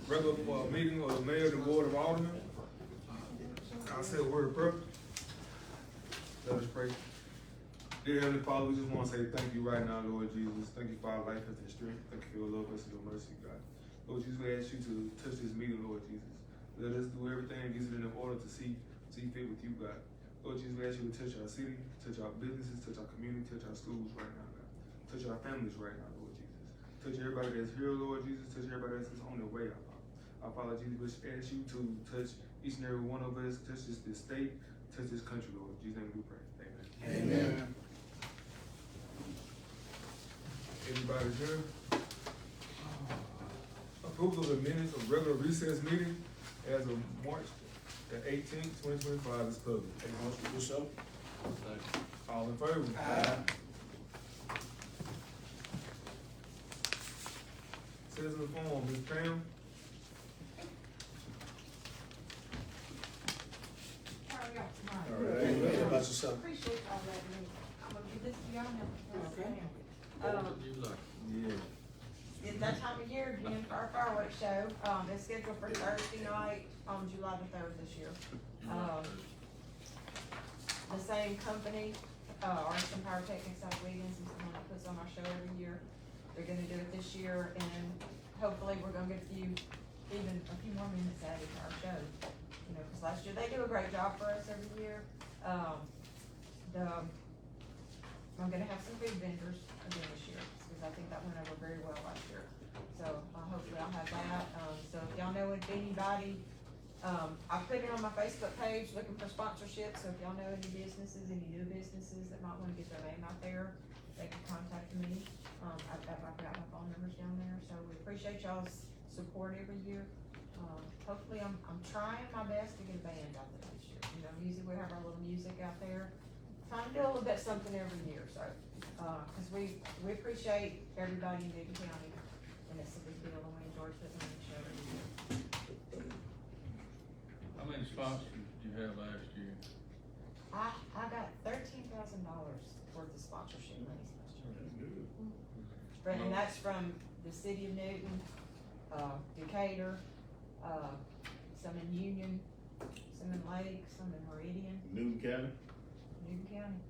regular meeting of the mayor and board of aldermen. I'll say a word of prayer. Let us pray. Dear Heavenly Father, we just want to say thank you right now, Lord Jesus. Thank you for our life and strength. Thank you for your love, us, and your mercy, God. Lord Jesus, we ask you to touch this meeting, Lord Jesus. Let us do everything that gets it in order to see fit with you, God. Lord Jesus, we ask you to touch our city, touch our businesses, touch our community, touch our schools right now, God. Touch our families right now, Lord Jesus. Touch everybody that's here, Lord Jesus. Touch everybody that's on their way, our Father Jesus, we ask you to touch each and every one of us, touch this state, touch this country, Lord. In Jesus' name we pray. Amen. Amen. Everybody's here. Approval of the minutes of regular recess meeting as of March the 18th, 2025 is public. Take a motion to do so. All in favor? Aye. Citizen form, Ms. Pam. All right. How about yourself? Appreciate all that, man. I'm gonna give this to y'all now. Okay. Yeah. It's that time of year again for our fireworks show. It's scheduled for Thursday night on July the 3rd this year. The same company, Arson Pyrotechnics out of Wiggins, is the one that puts on our show every year. They're gonna do it this year, and hopefully we're gonna get even a few more minutes added to our show. You know, cause last year, they do a great job for us every year. I'm gonna have some food vendors again this year, because I think that went over very well last year. So, hopefully I'll have that. So if y'all know if anybody, I put it on my Facebook page looking for sponsorships, so if y'all know any businesses, any new businesses that might wanna get their name out there, they can contact me. I've got my phone numbers down there, so we appreciate y'all's support every year. Hopefully I'm trying my best to get a band out there this year. You know, usually we have our little music out there. Trying to do a little bit something every year, so, cause we appreciate everybody in Newton County, and it's a big deal, and we enjoy putting on the show every year. How many sponsors did you have last year? I got $13,000 worth of sponsorship money last year. And that's from the city of Newton, Decatur, some in Union, some in Lake, some in Meridian. Newton County. Newton County.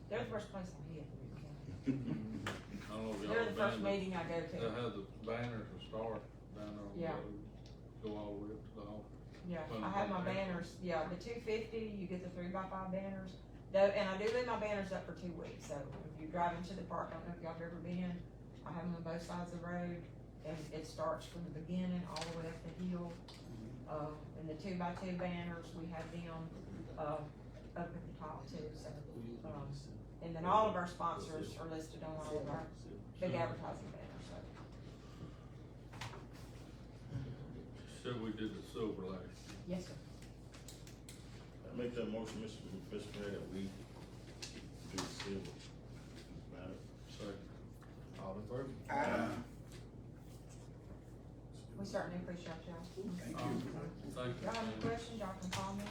They're the first place I hit, Newton County. I don't know if y'all They're the first banned meeting I go They to. have the banners and stars down there on the Yeah. road, go all the way up to the office. Yeah, Well, I have my banners, yeah, the 250, you get the 3x5 banners. Though, and I do leave my banners up for 2 weeks, so if you drive into the park, I don't know if y'all have ever been, I have them on both sides of the road, and it starts from the beginning all the way up the hill. And the 2x2 banners, we have them, up at the top too, so, and then all of our sponsors are listed on all of our big advertising banners, so. Said we did the silver last year. Yes, sir. I make that motion, Mr. Mayor, that we do the silver matter. Second. All in favor? Aye. We certainly appreciate y'all. Thank Thank Y'all you. have any questions, y'all can call me,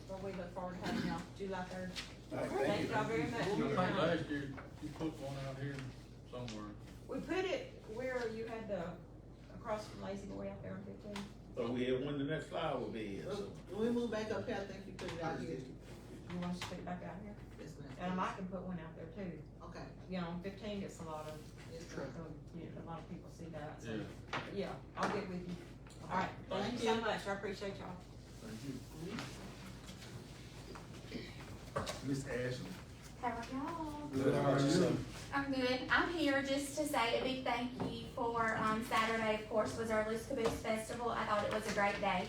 but we look forward to having y'all July 3rd. All right, Thank y'all very I much. think last year you put one out here somewhere. We put it where you had the, across from Lazy Boy out there on 15. So we have when the next flyer will be here, so. When we move back up here, I think you put it out here. You want us to put it back out here? Yes, ma'am. And I can put one out there too. Okay, You know, 15 gets a lot of, yes, ma'am. a lot of people see that, so, Yeah. yeah, I'll get with you. All right, thank you so much, I appreciate y'all. Thank you. Miss Ashley. How are y'all? Good, how are you? I'm good. I'm here just to say a big thank you for Saturday, of course, was our Loose Caboose Festival. I thought it was a great day.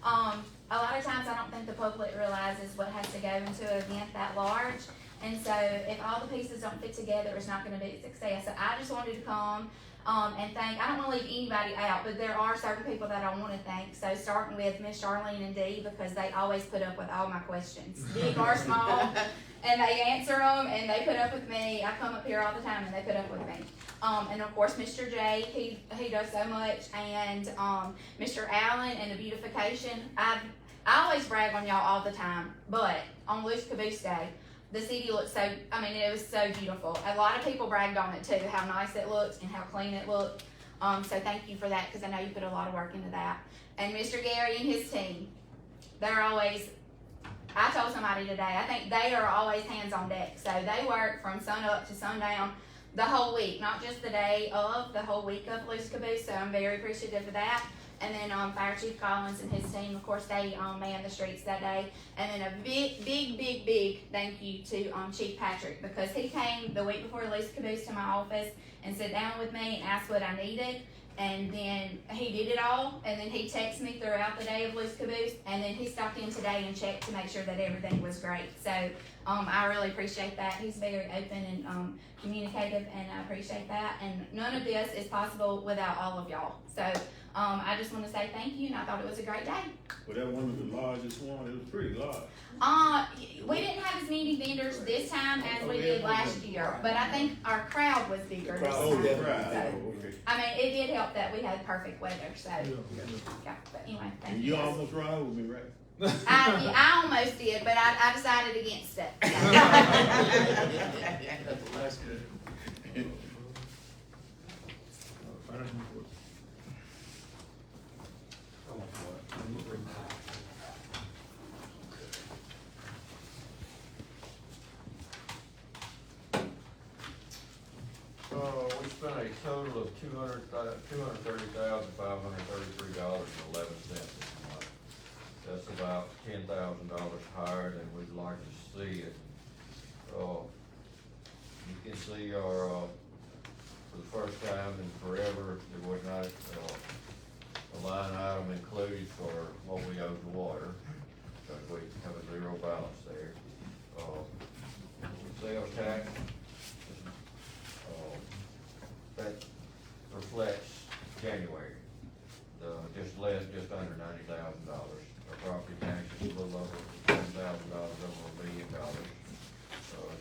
A lot of times I don't think the public realizes what has to go into an event that large. And so if all the pieces don't fit together, it's not gonna be a success. So I just wanted to come and thank, I don't wanna leave anybody out, but there are certain people that I wanna thank. So starting with Miss Charlene and Dee, because they always put up with all my questions, big or small, and they answer them and they put up with me. I come up here all the time and they put up with me. And of course, Mr. J, he does so much, and Mr. Allen and the beautification. I always brag on y'all all the time, but on Loose Caboose Day, the city looked so, I mean, it was so beautiful. A lot of people bragged on it too, how nice it looked and how clean it looked. So thank you for that, because I know you put a lot of work into that. And Mr. Gary and his team, they're always, I told somebody today, I think they are always hands on deck. So they work from sun up to sundown the whole week, not just the day of, the whole week of Loose Caboose. So I'm very appreciative of that. And then Fire Chief Collins and his team, of course, they manned the streets that day. And then a big thank you to Chief Patrick, because he came the week before Loose Caboose to my office and sat down with me and asked what I needed. And then he did it all, and then he texted me throughout the day of Loose Caboose, and then he stopped in today and checked to make sure that everything was great. So I really appreciate that. He's very open and communicative, and I appreciate that. And none of this is possible without all of y'all. So I just want to say thank you, and I thought it was a great day. Well, that one of the largest one, it was pretty large. We didn't have as many vendors this time as we did last year, but I think our crowd was bigger this Oh, time. yeah, right, So, okay. I mean, it did help that we had perfect weather, so, yeah, but anyway, thank And you you guys. almost run over me, right? I almost did, but I decided against it. That's good. Financial report. We spent a total of $230,533.11 this month. That's about $10,000 higher than we'd like to see it. You can see our, for the first time in forever, there was not a line item included for what we owe to water, because we have a zero balance there. Sales tax, that reflects January, just under $90,000. Our property tax is a little over $10,000, over $1 million.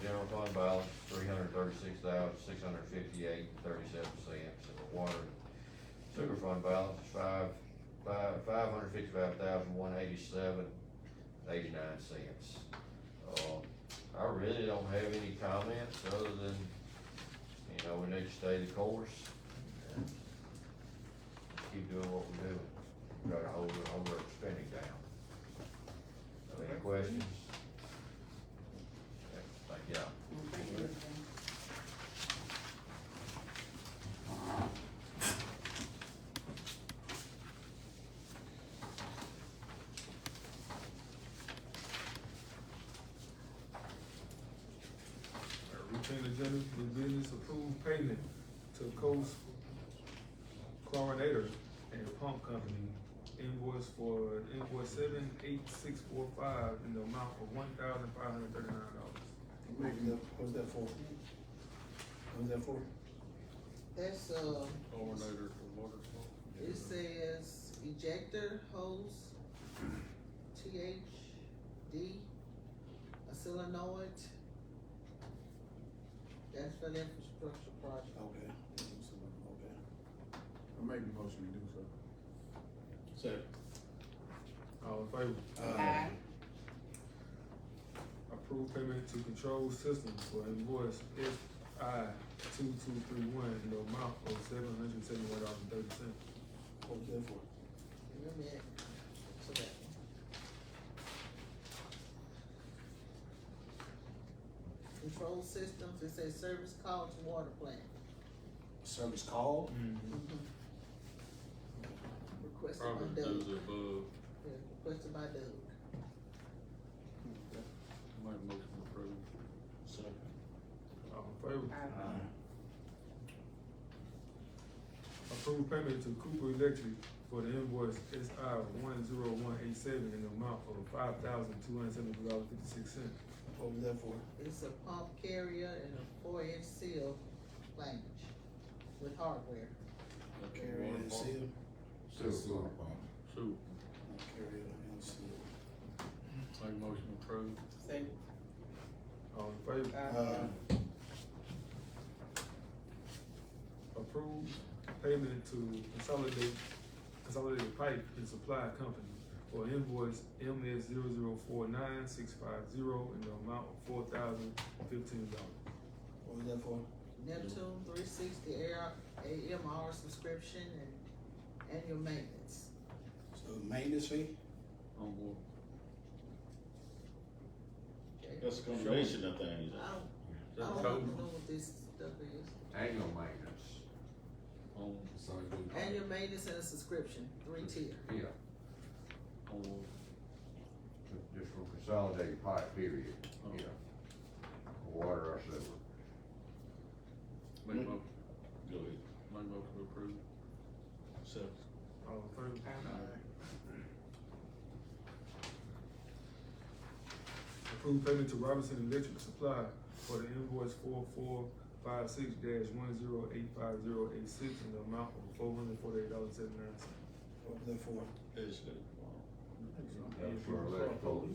General fund balance, $336,658.37, and the water and sewer fund balance is $555,187.89. I really don't have any comments other than, we need to stay the course and keep doing what we're doing. Try to hold our spending down. Any questions? Thank you. Routine agenda for business approved payment to Coast Chlorinator and Pump Company invoice 78645 in the amount of $1,539. What's that for? What's that for? That's, Chlorinator for water flow. it says ejector hose, THD, a solenoid. That's for the infrastructure project. Okay. Okay. I make the motion to do so. Second. All in favor? Aye. Approve payment to Control Systems for invoice FI 2231 in the amount of $771.30. What was that for? Give me a minute. So that one. Control systems, it says service call to water plant. Service call? Requested Probably by those Doug. above, Yeah, requested by Doug. make a motion to approve. Second. All in favor? Aye. Approve payment to Cooper Electric for the invoice SI 10187 in the amount of $5,272.56. What was that for? It's a pump carrier and a 4-inch seal flange with hardware. Carrier and seal? Sewer. Carrier and seal. Make a motion to approve. Second. All in favor? Approve payment to Consolidated Pipe and Supply Company for invoice MS0049650 in the amount of $4,015. What was that for? Neptune 360 AMR subscription and annual maintenance. So maintenance fee? On board. Okay. That's a combination of things. I Is that don't total? know what this stuff is. Annual maintenance, On, Annual maintenance and a subscription, 3-tier. yeah, on board. just for consolidated pipe period, Oh. yeah. Water or sewer. Make a motion, Go ahead. make a motion to approve. So, All in favor? Approve payment to Robinson Electric Supply for the invoice 4456-10850886 in the amount of $448.79. What was that for? it's good. That's for electrical,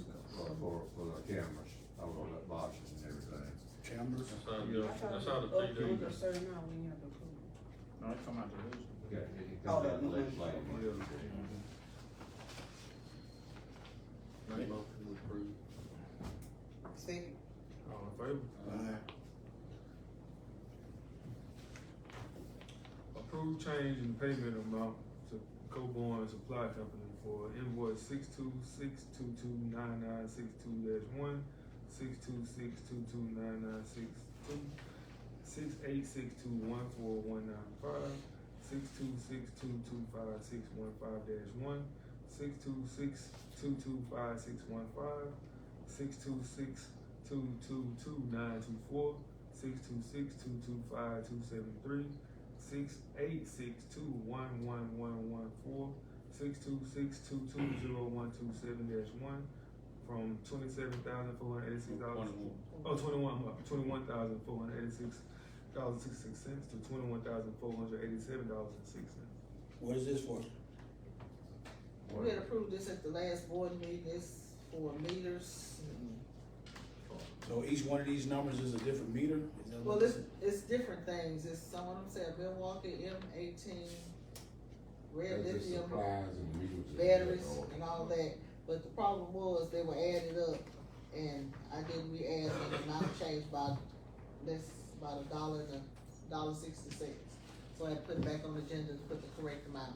for the cameras, over the boxes and everything. Cameras? That's how, that's how the TD. No, it come out the news. Yeah, it Oh, comes out that- legislative. Make a motion to approve. Second. All in favor? Aye. Approve change in payment amount to Coborn Supply Company for invoice 626229962-1, 626229962, 6862149195, 626225615-1, 626225615, 626222924, 626225273, 686211114, 626220127-1 from $27,486. Oh, $21,486.66 to $21,487.06. What is this for? We had approved this at the last board meeting, it's for meters. So each one of these numbers is a different meter? Is that what Well, this it's different things, it's, some of them say Milwaukee M18, red lithium batteries and all that. But the problem was, they were added up, and I didn't re-add, and the amount changed by about $1 to $1.66. So I had to put it back on the agenda to put the correct amount.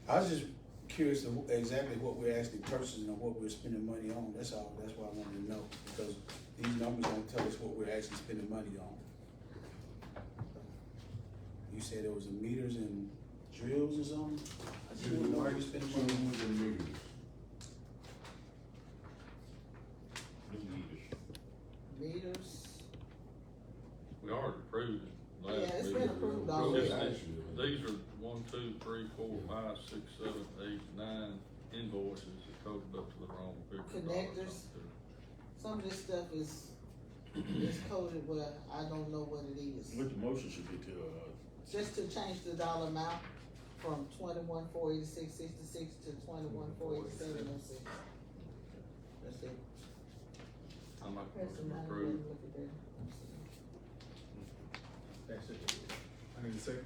I was just curious of exactly what we're actually purchasing and what we're spending money on, that's all, that's why I wanted to know, because these numbers don't tell us what we're actually spending money on. You said there was a meters and drills or something? I just didn't know where we're spending money on. New meters. Meters, We already approved it. last yeah, it's been meeting. approved It's already. just- These are 1, 2, 3, 4, 5, 6, 7, 8, 9 invoices that totaled up to the wrong figure. Connectors. Some of this stuff is coded where I don't know what it is. What the motion should be to, Just to change the dollar amount from 21,486.66 to 21,487.06. That's it. I'm not Press going the to money approve. button, look at that. That's it. I need a second.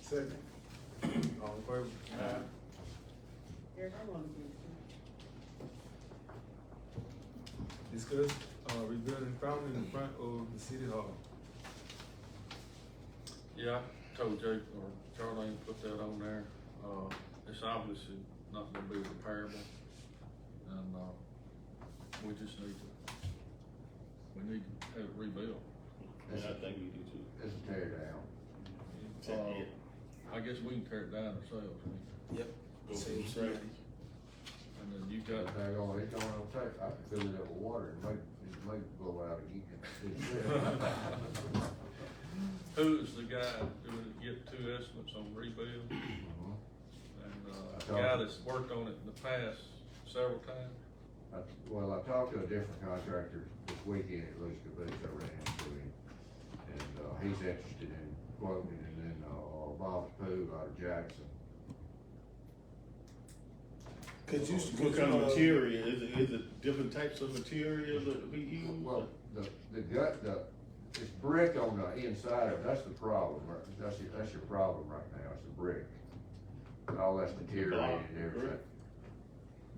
Second. All in favor? Eric, I wanna get Discuss, rebuilding fountain in front of the city hall. Yeah, I told Jake, or Charlene put that on there, it's obviously not gonna be repairable, and, we just need to have it rebuilt. and I think we do too. It's a tear down. I guess we can tear it down ourselves, Yep. Go Save from some scratch. money. and then you got, It's gonna take, I can fill it up with water and it may blow out again. who's the guy who would get 2 estimates on rebuild? Mhm. And, I the talked guy to- that's worked on it in the past several times. Well, I talked to a different contractor this weekend at least, because I ran into him. And, he's interested in quoting, and then, Bob's Pooh out of Jackson. Could you? What kind of material, is it different types of material that we use? Well, the it's brick on the inside of it, that's the problem, that's your problem right now, it's the brick. All that's deteriorated and everything.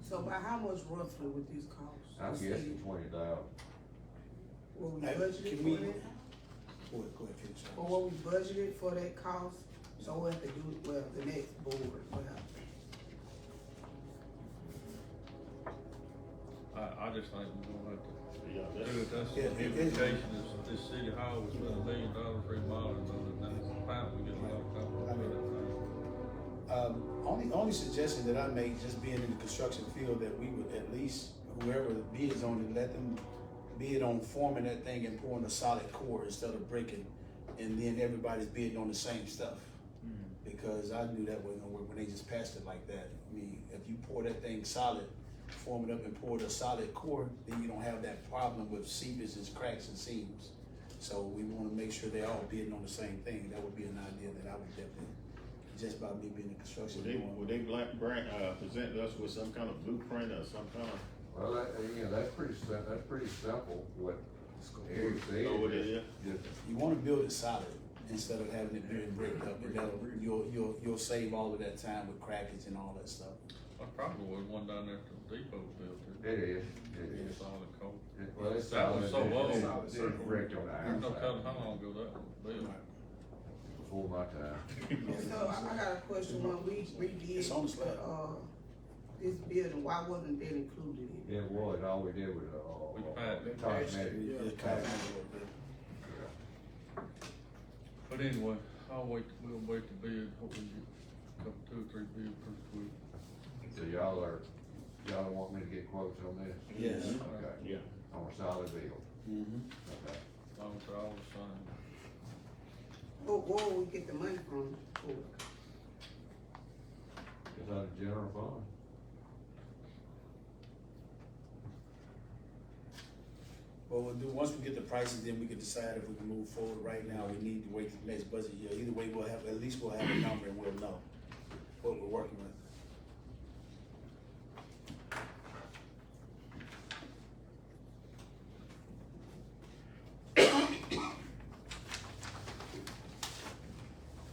So by how much roughly would these cost? I'm guessing 20,000. What we Hey, budgeted can for we- that, Go ahead, finish. or what we budgeted for that cost, so we'll have to do, well, the next board, will have to. I just think we're gonna have to Yeah, do that's, it, that's Yeah, the implication is this city hall was $1 million remodeling, other than that, apparently we get a lot of compliments for that. Only suggestion that I make, just being in the construction field, that we would at least, whoever bids on it, let them bid on forming that thing and pouring a solid core instead of breaking, and then everybody's bidding on the same stuff. Because I knew that wasn't gonna work when they just passed it like that. I mean, if you pour that thing solid, form it up and pour the solid core, then you don't have that problem with seepage and cracks and seams. So we wanna make sure they're all bidding on the same thing. That would be an idea that I would definitely, just by me being in construction. would they present us with some kind of blueprint or some kind of? Well, that's pretty simple, what Eric said. Oh, it is? Just You wanna build it solid instead of having it being bricked up, and that'll, you'll save all of that time with crackage and all that stuff. I probably would one down there to the depot built it. It is. It's all in cold. Well, it's That was solid. so old. It's brick on the There's no outside. telling how long ago that was built. Before my time. So I got a question, when we redid, It's on the slab. this building, why wasn't that included in it? It was, all we did was, We patched. cosmetic. Yeah, cosmetic. But anyway, we'll wait to bid, hopefully get a couple, 2 or 3 bids pretty quick. So y'all want me to get quotes on this? Yes. Okay, Yeah. on a solid bill. Mm-hmm. Okay. As long as they're all the same. Where will we get the money from for it? It's out of general fund. Well, we'll do, once we get the prices, then we can decide if we can move forward. Right now, we need to wait till the next budget year. Either way, at least we'll have a number and we'll know what we're working with.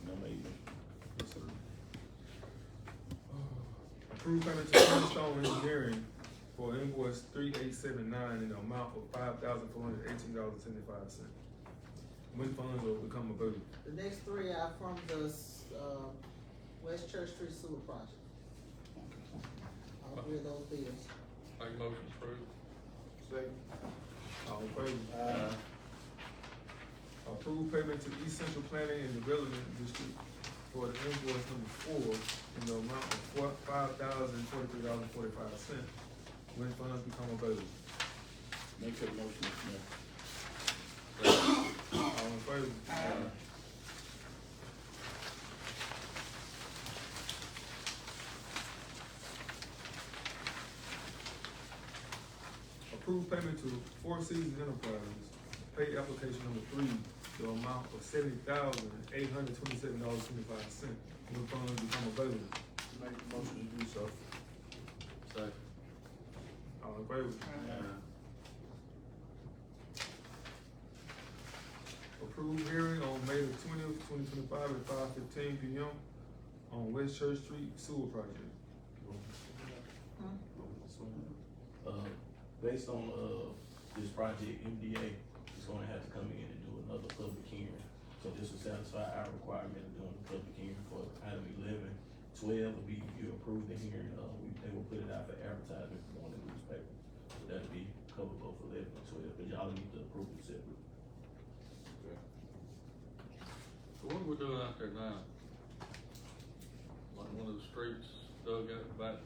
No, maybe. Yes, sir. Approve payment to Cornerstone Engineering for invoice 3879 in the amount of $5,418.75. When funds will become available. The next three are from the, West Church Street Sewer Project. All three of those bills. Make a motion approved. All in favor? Approve payment to East Central Planning and Development District for the invoice number 4 in the amount of $5,043.45. When funds become available. Make a motion, Mr. Mayor. All in favor? Approve payment to Four Seasons Enterprises, pay application number 3, the amount of $70,827.25. When funds become available. Make a motion to do so. Second. All in favor? Approve hearing on May the 20th, 2025 at 5:15 p.m. on West Church Street Sewer Project. Based on, this project, MDA is gonna have to come in and do another public hearing. So this will satisfy our requirement of doing a public hearing for item 11. 12 will be, you approve the hearing, they will put it out for advertisement on the newspaper. So that'll be covered both 11 and 12, but y'all need to approve it separately. So what are we doing out there now? Like one of the streets dug out back.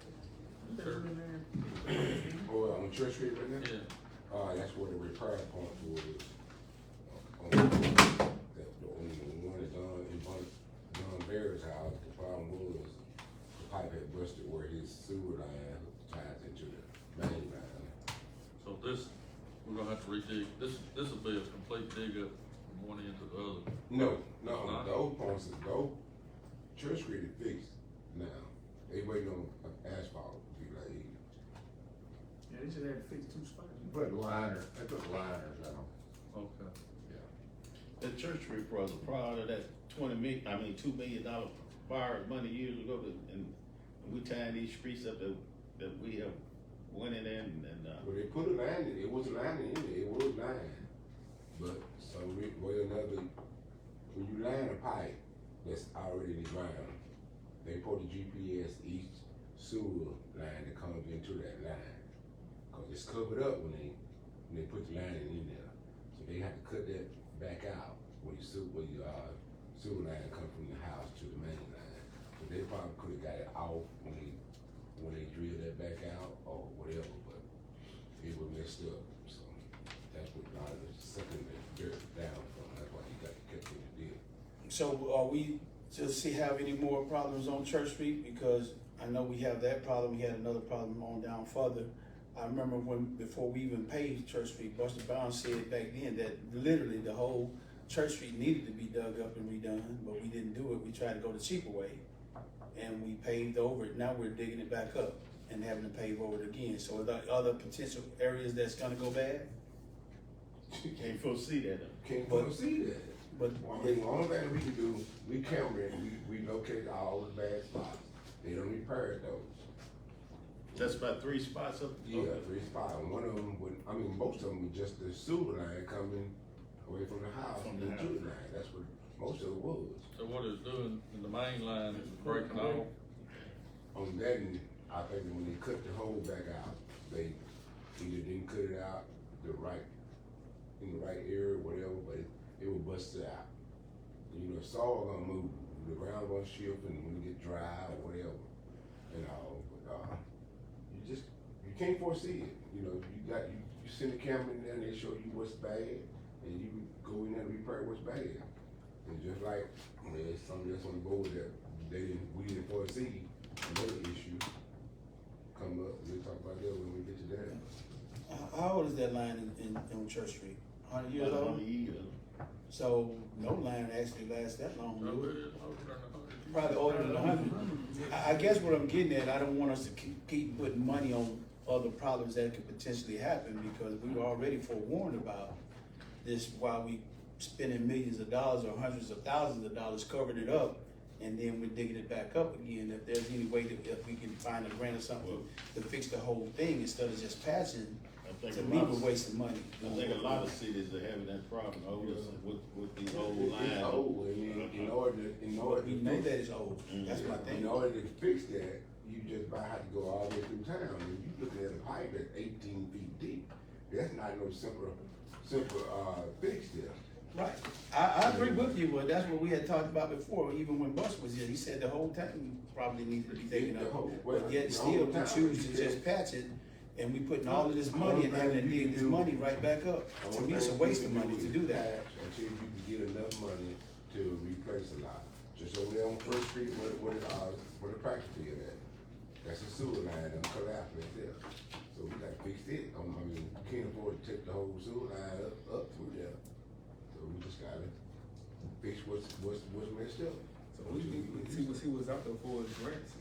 Church? Oh, on Church Street right now? Yeah. That's where the repair part was. On the one that's in John Barrett's house, the problem was the pipe had busted where his sewer line ties into the main line. So this, we're gonna have to redig, this will be a complete dig up from one end to the other. No, Not? those points, those Church Street is fixed now. They waiting on asphalt to be laid. Yeah, they should have 52 spots. They put liners out. Okay. The Church Street was a product of that $2 million borrowed money years ago, and we tying these streets up that we have went in there and Well, they put a line in, it was a line in there, it was 9. But some way or another, when you line a pipe that's already in the ground, they put the GPS each sewer line that comes into that line. Cause it's covered up when they put the line in there. So they have to cut that back out when your sewer line come from the house to the main line. So they probably could have got it off when they drilled that back out or whatever, but it was messed up. So that's what a lot of the sucking that dirt down from. That's why you got to catch in the deal. So are we just have any more problems on Church Street? Because I know we have that problem. We had another problem on down further. I remember before we even paved Church Street, Buster Brown said back then that literally the whole Church Street needed to be dug up and redone, but we didn't do it. We tried to go the cheaper way, and we paved over it. Now we're digging it back up and having to pave over it again. So are there other potential areas that's gonna go bad? You can't foresee that. Can't foresee that. But I mean, the only thing we can do, we camera it, we locate all the bad spots. They don't repair those. That's about 3 spots up. Yeah, 3 spots. One of them would, I mean, most of them were just the sewer line coming away from the house From the into house. the line. That's what most of it was. So what it's doing in the main line is breaking off. On that end, I think that when they cut the hole back out, they either didn't cut it out in the right area or whatever, but it would bust it out. You know, soil gonna move, the ground gonna shift, and when it get dry or whatever, you know, but, you can't foresee it. You know, you send a camera in there and they show you what's bad, and you go in there and repair what's bad. And just like, there's something that's on the board that we didn't foresee, another issue come up, we'll talk about that when we get to that. how old is that line in Church Street? 100 years old? Yeah. So no line actually lasts that long. So do it it? is older than 100. Probably older than 100. I guess what I'm getting at, I don't want us to keep putting money on other problems that could potentially happen, because we were already forewarned about this while we spending millions of dollars or hundreds of thousands of dollars covering it up, and then we're digging it back up again. If there's any way that if we can find a grant or something to fix the whole thing instead of just patching, to me we're wasting money. I think a lot of cities are having that problem with these old lines. It's old, I mean, in order We to know fix that it's old. That's my thing. in order to fix that, you just might have to go all the way through town. If you looking at a pipe that's 18 feet deep, that's not no simple fix there. Right. I agree with you, but that's what we had talked about before, even when Bush was here. He said the whole thing probably needed to be taken up. But yet still, we choose to just patch it, and we putting all of this money and having to dig this money right back up. To me, it's a waste of money to do that. Until you can get enough money to replace a lot. Just over there on First Street, where the practice field at. That's a sewer line, I'm collapsing right there. So we gotta fix it. I mean, you can't afford to take the whole sewer line up through there. So we just gotta fix what's messed up. So we see what's out there for us grants.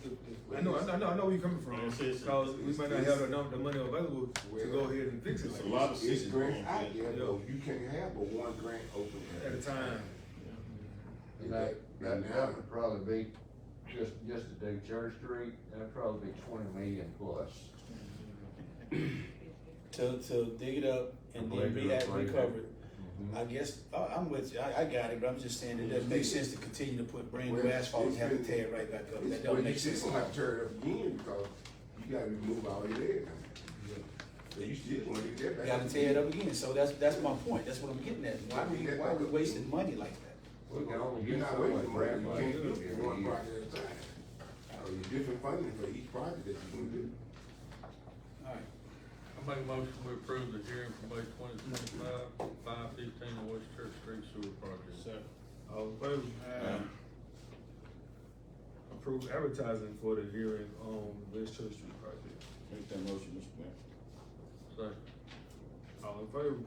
I know where you're coming from, because we might not have the money available to go ahead and fix it. It's a lot of It's cities grants going out for there, it. but you can't have but one grant open At a time. And that would probably be, just to do Church Street, that'd probably be 20 million plus. To dig it up and then recover it. I guess, I'm with you, I got it, but I'm just saying it doesn't make sense to continue to put brand new asphalt and have to tear it right back up. That don't make sense. You have to tear it up again, because you gotta remove all your lead. So you still wanna get that back. Gotta tear it up again, so that's my point, that's what I'm getting at. Why are we wasting money like that? We can only You're get not so much wasting money, grant you money can't do it every one year. project at a time. So you different funding for each project that you're gonna do. Alright, I make a motion to approve the hearing for May 2025, 515 West Church Street Sewer Project. Second. All in favor? Approve advertising for the hearing on West Church Street project. Make that motion, Mr. Mayor. Second. All in favor?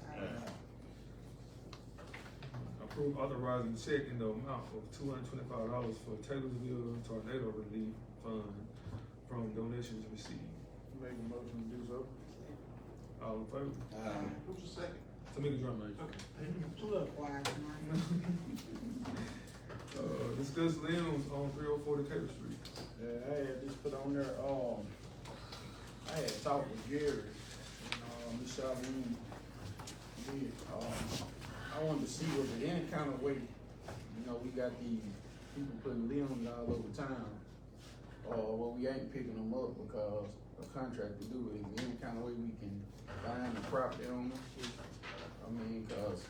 Approve authorizing check in the amount of $225 for Taylorsville Tornado Relief Fund from donations received. Make a motion to do so. All in favor? Who's the second? Tamika Drummond. A little quiet tonight. Discuss limbs on 304 Decatur Street. Yeah, I had just put on there, I had talked with Jerry, and, Ms. Charlene, I wanted to see was there any kind of way, you know, we got these people putting limbs all over town, or we ain't picking them up because a contractor do it. Is there any kind of way we can find the property owner? I mean, cause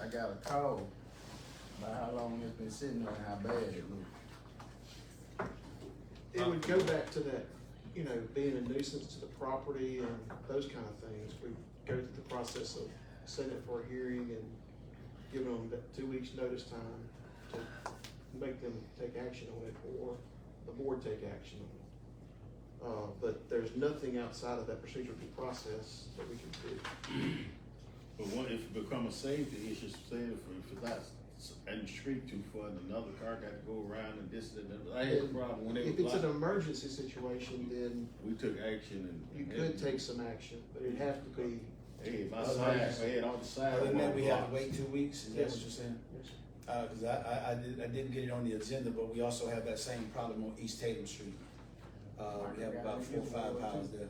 I got a call about how long it's been sitting there and how bad it looks. It would go back to that, you know, being a nuisance to the property and those kind of things. We go through the process of setting it for a hearing and giving them that 2 weeks notice time to make them take action on it, or the board take action on it. But there's nothing outside of that procedural due process that we can do. But what if it become a safety issue, say if it's not in the street too far, and another car got to go around and this and that. I had a problem when they If was it's an blocked. emergency situation, then We took action and. you could take some action, but it'd have to be. Hey, my Otherwise- side, I had on the side. Other than that, we have to wait 2 weeks, is that what Yes. you're saying? Yes, sir. Cause I didn't get it on the agenda, but we also have that same problem on East Tatum Street. We have about 4 or 5 houses there.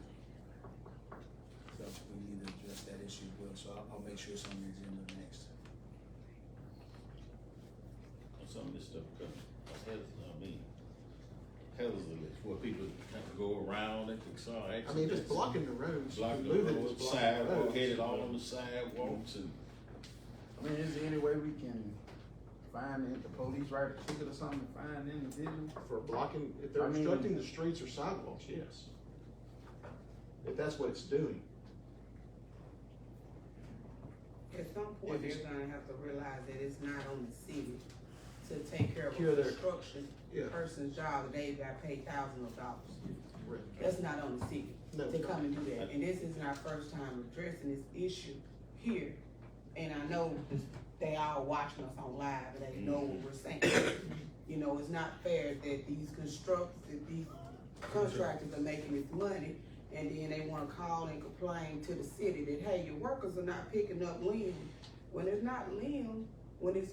So we need to address that issue as well, so I'll make sure it's on the agenda next. Some of this stuff comes, hesitant, where people have to go around, they can saw accidents. I mean, if it's blocking the roads, Blocking the moving road, it's blocking the sidewalk, roads. headed all on the sidewalks and. I mean, is there any way we can find the police write a ticket or something to find the individual? For blocking, if they're I mean- obstructing the streets or sidewalks, yes. If that's what it's doing. At some point, If they're it's- gonna have to realize that it's not on the city to take care of Cure a their- construction Yeah. person's job, and they got paid thousands of dollars. Right. That's not on the city No, to it's come not. and do that, and this isn't our first time addressing this issue here. And I know they all watching us on live, and they know what we're saying. You know, it's not fair that these contractors are making this money, and then they wanna call and complain to the city that, hey, your workers are not picking up limbs. When it's not limbs, when it's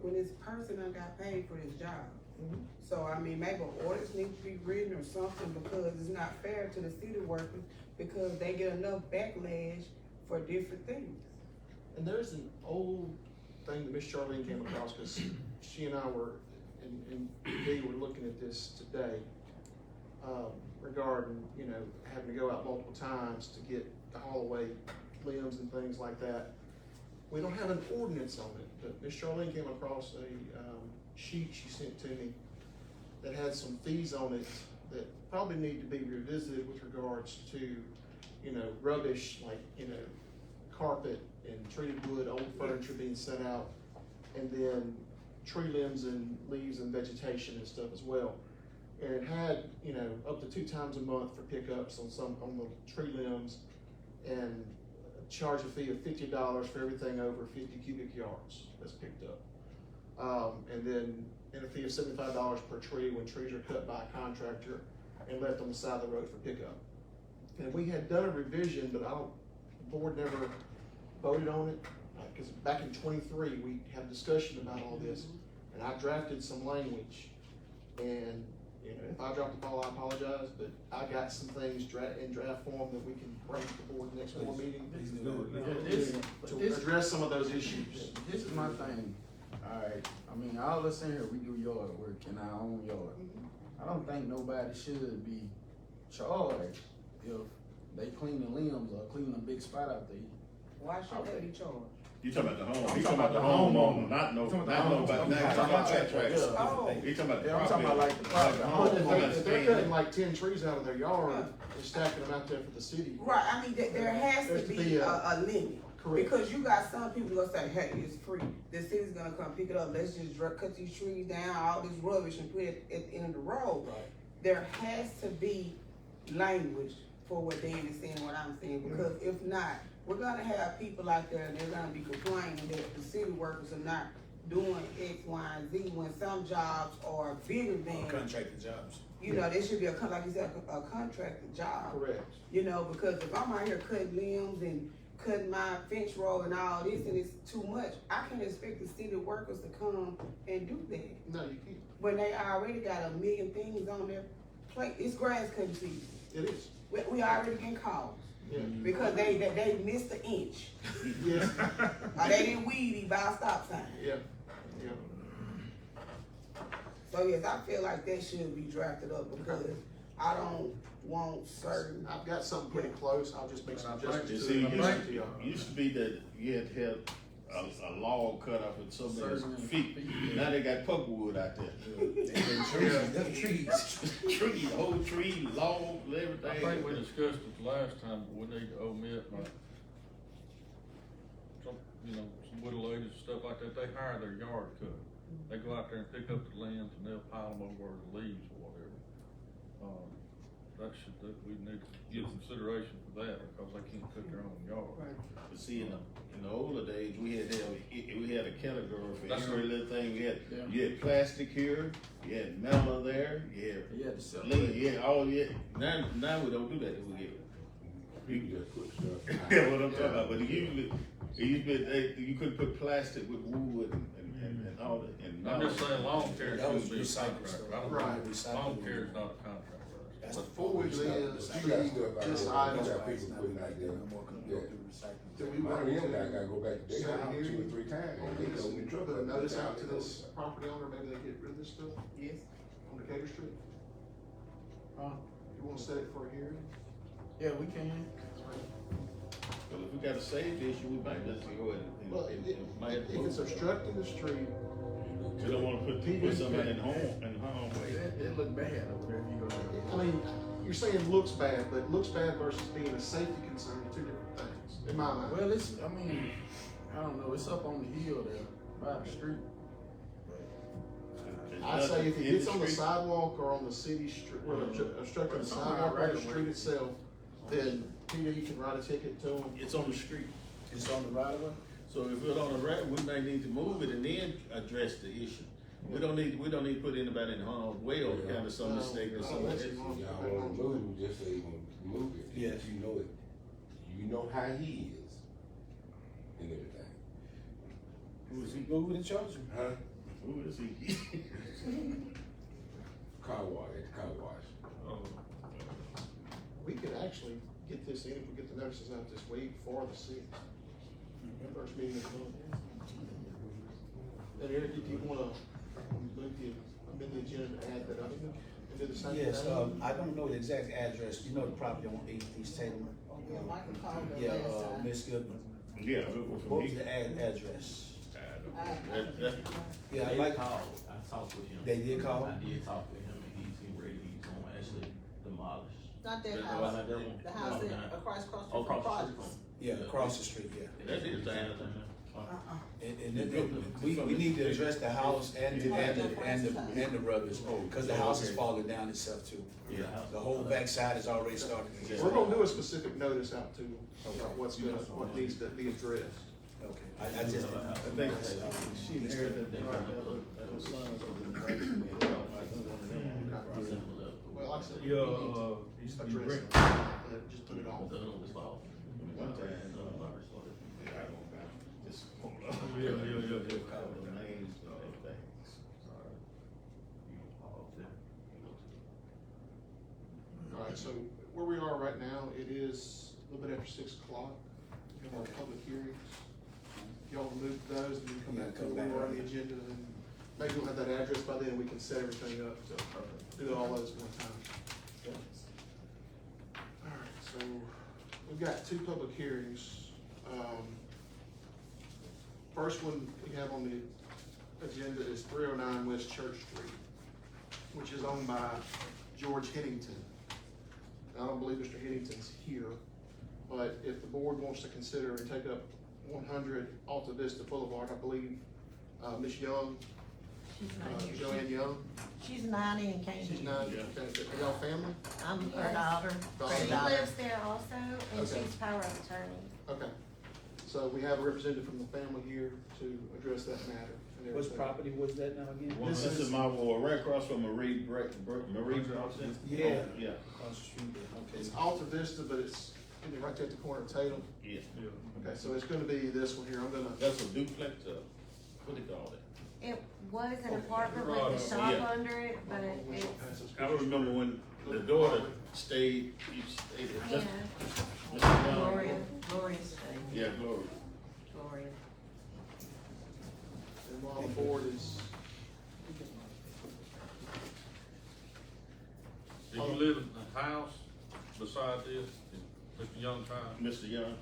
when this person done got paid for this job. Mhm. So, I mean, maybe orders need to be written or something, because it's not fair to the city workers, because they get enough backlash for different things. And there's an old thing that Miss Charlene came across, because she and I were, and we were looking at this today, regarding, you know, having to go out multiple times to get to haul away limbs and things like that. We don't have an ordinance on it, but Miss Charlene came across a sheet she sent to me that had some fees on it that probably need to be revisited with regards to, you know, rubbish, like, you know, carpet and treated wood, old furniture being set out, and then tree limbs and leaves and vegetation and stuff as well. And it had, you know, up to 2 times a month for pickups on the tree limbs, and charge a fee of $50 for everything over 50 cubic yards that's picked up. And then a fee of $75 per tree when trees are cut by a contractor and left on the side of the road for pickup. And we had done a revision, but the board never voted on it, because back in '23, we had a discussion about all this, and I drafted some language. And, you know, if I dropped the ball, I apologize, but I got some things in draft form that we can bring to the board next board meeting to address some of those issues. This is my thing, alright, I mean, all us in here, we do yard work in our own yard. I don't think nobody should be charged if they clean the limbs or clean a big spot out there. Why should they be charged? You talking about the home, I'm you talking talking about the about the homeowner, not I'm talking nobody, about not the contractor. contractor. Oh. You talking about the Yeah, I'm talking about property. like the property. But if they're cutting like 10 trees out of their yard and stacking them out there for the city. Right, I mean, there has to be a limit. Correct. Because you got some people gonna say, hey, it's free, the city's gonna come pick it up, let's just cut these trees down, all this rubbish, and put it at the end of the road. Right. There has to be language for what Dan is saying, what I'm saying, because if not, we're gonna have people out there, and they're gonna be complaining that the city workers are not doing X, Y, and Z, when some jobs are bigger than, Contracted jobs. you know, there should be like you said, a contracted job. Correct. You know, because if I'm out here cutting limbs and cutting my fence row and all this, and it's too much, I can't expect the city workers to come and do that. No, you can't. When they already got a million things on their plate. It's grass cutting season. It is. We already getting calls. Yeah. Because they missed an inch. Yeah, Or they didn't weed by a stop sign. yeah, yeah. So yes, I feel like that should be drafted up because I don't want certain. I've got something pretty close, I'll just make some And I think- adjustments You to see, it. it I'll send it to y'all. used to be that you had to have a log cut off with so many Certain feet. feet. Now they got pulpwood out there. Tree, whole tree, logs, everything. I think we discussed it the last time, but we need to omit like some, some widow ladies and stuff like that, they hire their yard cut. They go out there and pick up the limbs and they'll pile them over the leaves or whatever. We need to give consideration for that because they can't cut their own yard. But see, in the older days, we had a category for That's every right. little thing. Yeah. You had plastic here, you had metal there, you had You had to separate. lead, now we don't do that. People just put stuff. Yeah, what I'm talking about, but usually, you could put plastic with wood and all that, and I'm just saying lawn care That was should be a recycled contract. stuff. I don't Right. think lawn care is not a contract. That's Before we leave You got stuff out this there, item, you got people putting out there. Yeah. do we My want young guy to gotta go back to their set a house 2 or hearing 3 times. on They this, go in the truck. put a up, notice down, out to they this go. property owner, maybe they get rid of this stuff Yes. on Decatur Street? Huh? You wanna set it for a hearing? Yeah, we can. Well, if we got a safety issue, we might just go ahead Well, and if it's obstructing the street, we don't wanna put somebody in harm way. It look bad over there if you go there. I mean, you're saying looks bad, but looks bad versus being a safety concern are two different things, in my mind. Well, I don't know, it's up on the hill there, by the street. I'd say if it In gets on the street. sidewalk or on the city street, where obstructing the sidewalk or the street itself, then Peter, you can write a ticket to them. It's on the street. It's on the right of way? So if it's on the right, we may need to move it and then address the issue. We don't need to put anybody in harm's way or kind of some mistake or something. Y'all wanna move, just say you wanna move it. Yes. You know it, you know how he is and everything. Who's he moving in charge of? Huh? Who is he? Car wash, at the car wash. We could actually get this in, if we get the notices out this week for the 6th. First meeting of the month. And Eric, if you wanna amend the agenda to add that up and do the same thing? Yes, I don't know the exact address, you know the property on East Taylor. Yeah, Michael called them Yeah, last time. Miss Goodman, Yeah. what was the address? Yeah, They like, called, I talked with him. They did call? I did talk with him, and he's gonna actually demolish. Not that That- house, that one. the house No, that no. across the Oh, street from across the Projects. street. yeah, across the street, yeah. That is the answer. And we need to address the house and the rubbish, cause the house is falling down itself too. Yeah. The whole backside is already starting to get. We're gonna do a specific notice out to what needs to be addressed. Okay, I just. I think she inherited that. Well, like I said, we Yeah, need to used to be address brick. it, just put it on. The other one was fault. One time, just Yeah. call the names and everything. All right, so where we are right now, it is a little bit after 6 o'clock. We have our public hearings. Y'all remove those and then come back to where we're on the agenda, and maybe we'll have that address by then, we can set everything up to do all those one time. All right, so we've got 2 public hearings. First one we have on the agenda is 309 West Church Street, which is owned by George Hennington. I don't believe Mr. Hennington's here, but if the board wants to consider and take up 100 Alta Vista Boulevard, I believe, Ms. Young, She's not here. Joanne Young, She's 90 and came she's here. not, okay, are y'all family? I'm her daughter. Daughter. She lives there also, and Okay. she's power of attorney. Okay, so we have a representative from the family here to address that matter. and Which everything. property was that now again? This is my ward, right across from Marie Crossing. Yeah. Yeah, Across the street there, okay. It's Alta Vista, but it's right there at the corner of Tatum. yeah. Okay, so it's gonna be this one here, I'm gonna, That's a duplex, what do they call it? It was an apartment with a shop Yeah. under it, but it's, I remember when The daughter stayed, Yeah. Mr. Young. Gloria stayed. Yeah, Gloria. Gloria. And while the board is, Do you live in a house beside this, Mr. Young's house? Mr. Young.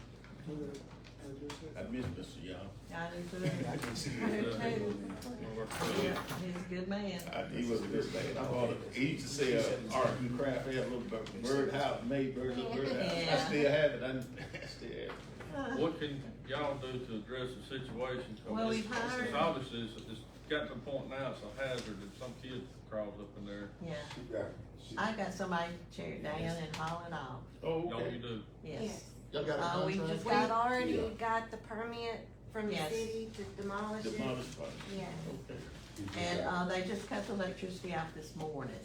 I miss Mr. Young. I do too. I do too. Yeah, he's a good man. He was a good man. I bought it. He used to say, art and craft, they had a little bird house, made bird, little bird house. I Yeah. still have it, I still have it. What can y'all do to address the situation? 'Cause Well, it's- we've hired- It's obviously, it's got to the point now, it's a hazard if some kid crawls up in there. Yeah, She got, I got somebody tear it down and haul it off, Oh, Y'all okay. you do. yes. y'all got a We contract? just We've got, already Yeah. got the permit from the Yes. city to demolish it. Demolished part. Yeah. Okay. she just and, got- they just cut the electricity off this morning,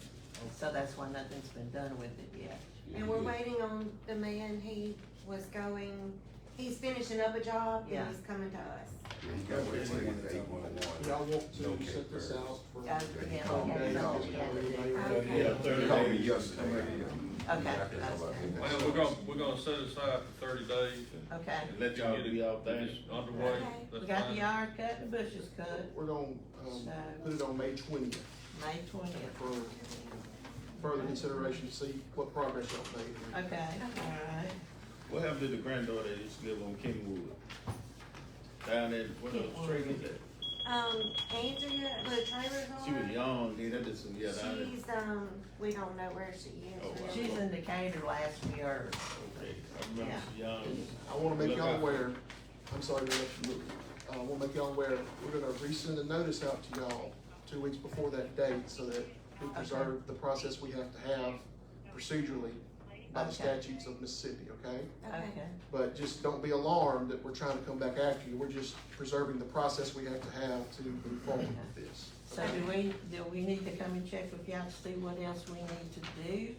so that's why nothing's been done with it yet. And we're waiting on the man, he's finishing up a job Yeah. and he's coming to us. Yeah, he got what it was, 811. Y'all want No to set this case out for? Yeah, Okay. okay, that's all we gotta do. Okay. Yeah, 30 He called me days. yesterday. Okay, After that's somebody- good. Well, we're gonna set it aside for 30 days and Okay, And let y'all be out there. get it underway. Okay. we That's got fine. the yard cut, the bushes cut, We're gonna, so, put it on May 20th May 20th. for further consideration, to see what progress y'all made. Okay, alright. What happened to the granddaughter that used to live on Kenwood? Down there, what the street is that? Andrea, the trailer's on. She was young, then that just, yeah, down there. She's, we don't know where she is. Oh, wow. She's in Decatur last we heard. Okay, I remember she young. I wanna make Look y'all out. aware, I'm sorry to let you move. I wanna make y'all aware, we're gonna resend a notice out to y'all 2 weeks before that date, so that we preserve the process we have to have procedurally by the Okay. statutes of Mississippi, okay? Okay, But just don't be alarmed that we're trying to come back after you, we're just preserving the process we have to move forward with this. so do we need to come and check with y'all to see what else we need to do?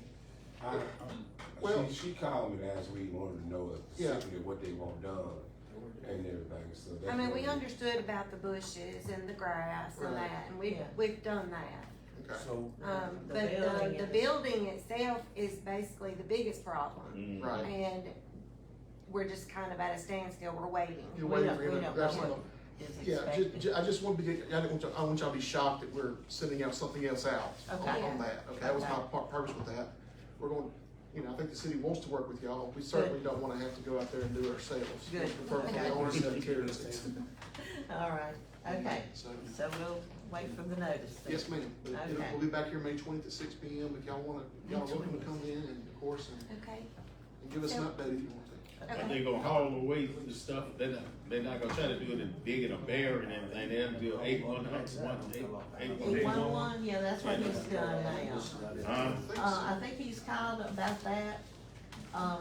Well- She called me last week, wanted to know Yeah. specifically what they want done and everything, so that's. I mean, we what understood about the bushes and the grass and Right. that, and Yeah. we've done that. Okay. So, The But building the is- building itself is basically the biggest problem. Mm. Right. And we're just kind of at a standstill, we're waiting. You're We waiting don't- for we him don't to grab know some. what is Yeah, expected. I just want to be, I don't want y'all to be shocked that we're sending out something else out Okay. on that, okay? That was my Okay. purpose with that. We're going, I think the city wants to work with y'all. We certainly don't want to have to go out there and do it ourselves. Good. We prefer for the Okay. owners to take care of it. Alright, okay, So, so we'll wait for the notice then. yes, ma'am. But Okay. we'll be back here May 20th at 6 p.m. if y'all want to, y'all are welcome to come in and, of course, Okay. and give us an update if you want to. But they gonna haul away the stuff, they're not gonna try to do it and dig it or bury it and everything, they'll do 811, yeah, that's what he's done now. I think he's called about that,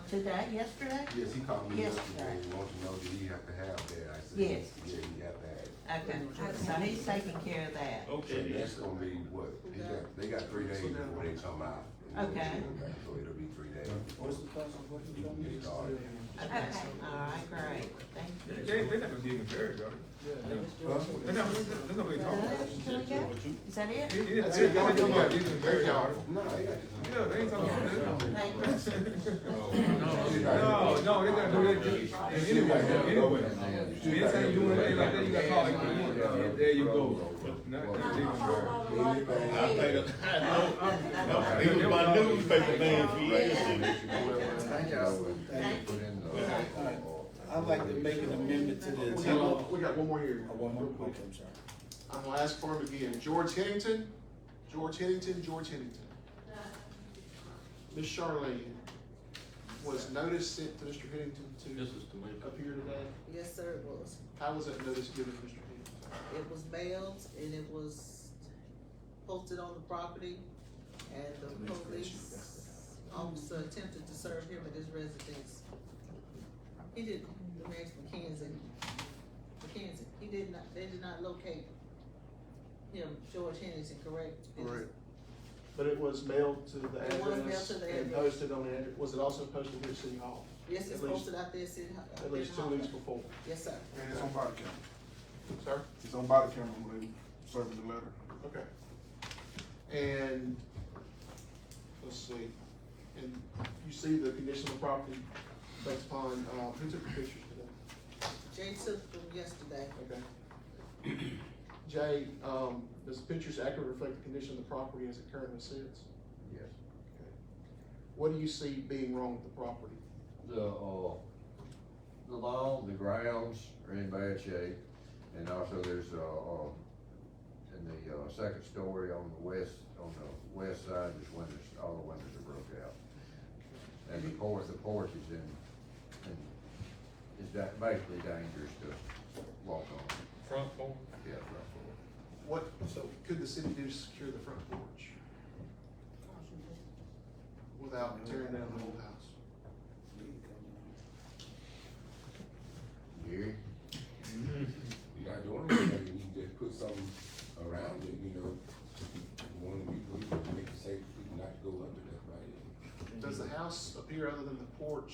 today, yesterday? Yes, he called me Yes. yesterday, and wanted to know that he have to have that, I said. Yes. Yeah, he have to have it. Okay, so he's taking care of that. So Okay, that's gonna be what, they got 3 days before they come out. Okay. So it'll be 3 days. what's the cost of what He you're can get trying started. Okay, alright, great, thank you. They never dig and bury, though. They never really talk about it. Can we go? Is that it? That's it, y'all They come never on. dig and bury, Y'all. y'all. No, they got. Yeah, they ain't talking about that. Thank you. No, they gotta do that anyway. Anytime you do anything like that, you gotta call it. There you go. Not dig and bury. I think, I know, he was my newspaper man for years. Thank y'all. Put in the. I'd like to make an amendment to the We agenda. got one more here. One more quick, I'm sorry. I'm gonna ask for him again. George Hennington. Miss Charlene, was notice sent to Mr. Hennington This to is to me. appear today? Yes, sir, it was. How was that notice given to Mr. Hennington? It was mailed and it was posted on the property, and the police officer attempted to serve him at his residence. He didn't, the man's McKenzie, they did not locate him, George Henderson, correct? Correct. But it was mailed to the It was mailed address to the and address. posted on the address. Was it also posted here at City Hall? Yes, it's At least- posted out there, City Hall. At least 2 weeks before. Yes, sir. And it's on body camera. Sir? It's on body camera when they serving the letter. Okay. And let's see, and you see the condition of the property based upon, who took the pictures today? Jay took them yesterday. Okay. Jay, does the pictures accurately reflect the condition of the property as it currently sits? Yes. Okay. What do you see being wrong with the property? The lawn, the grounds are in bad shape, and also there's, in the, second story on the west side, there's windows, all the windows are broke out. And the porch is basically dangerous to walk on. Front porch? Yeah, front porch. What, so could the city do to secure the front porch without tearing down the whole house? Gary? You're not doing anything, you just put something around it, you know. We make it safe for people not to go under that, right? Does the house appear, other than the porch,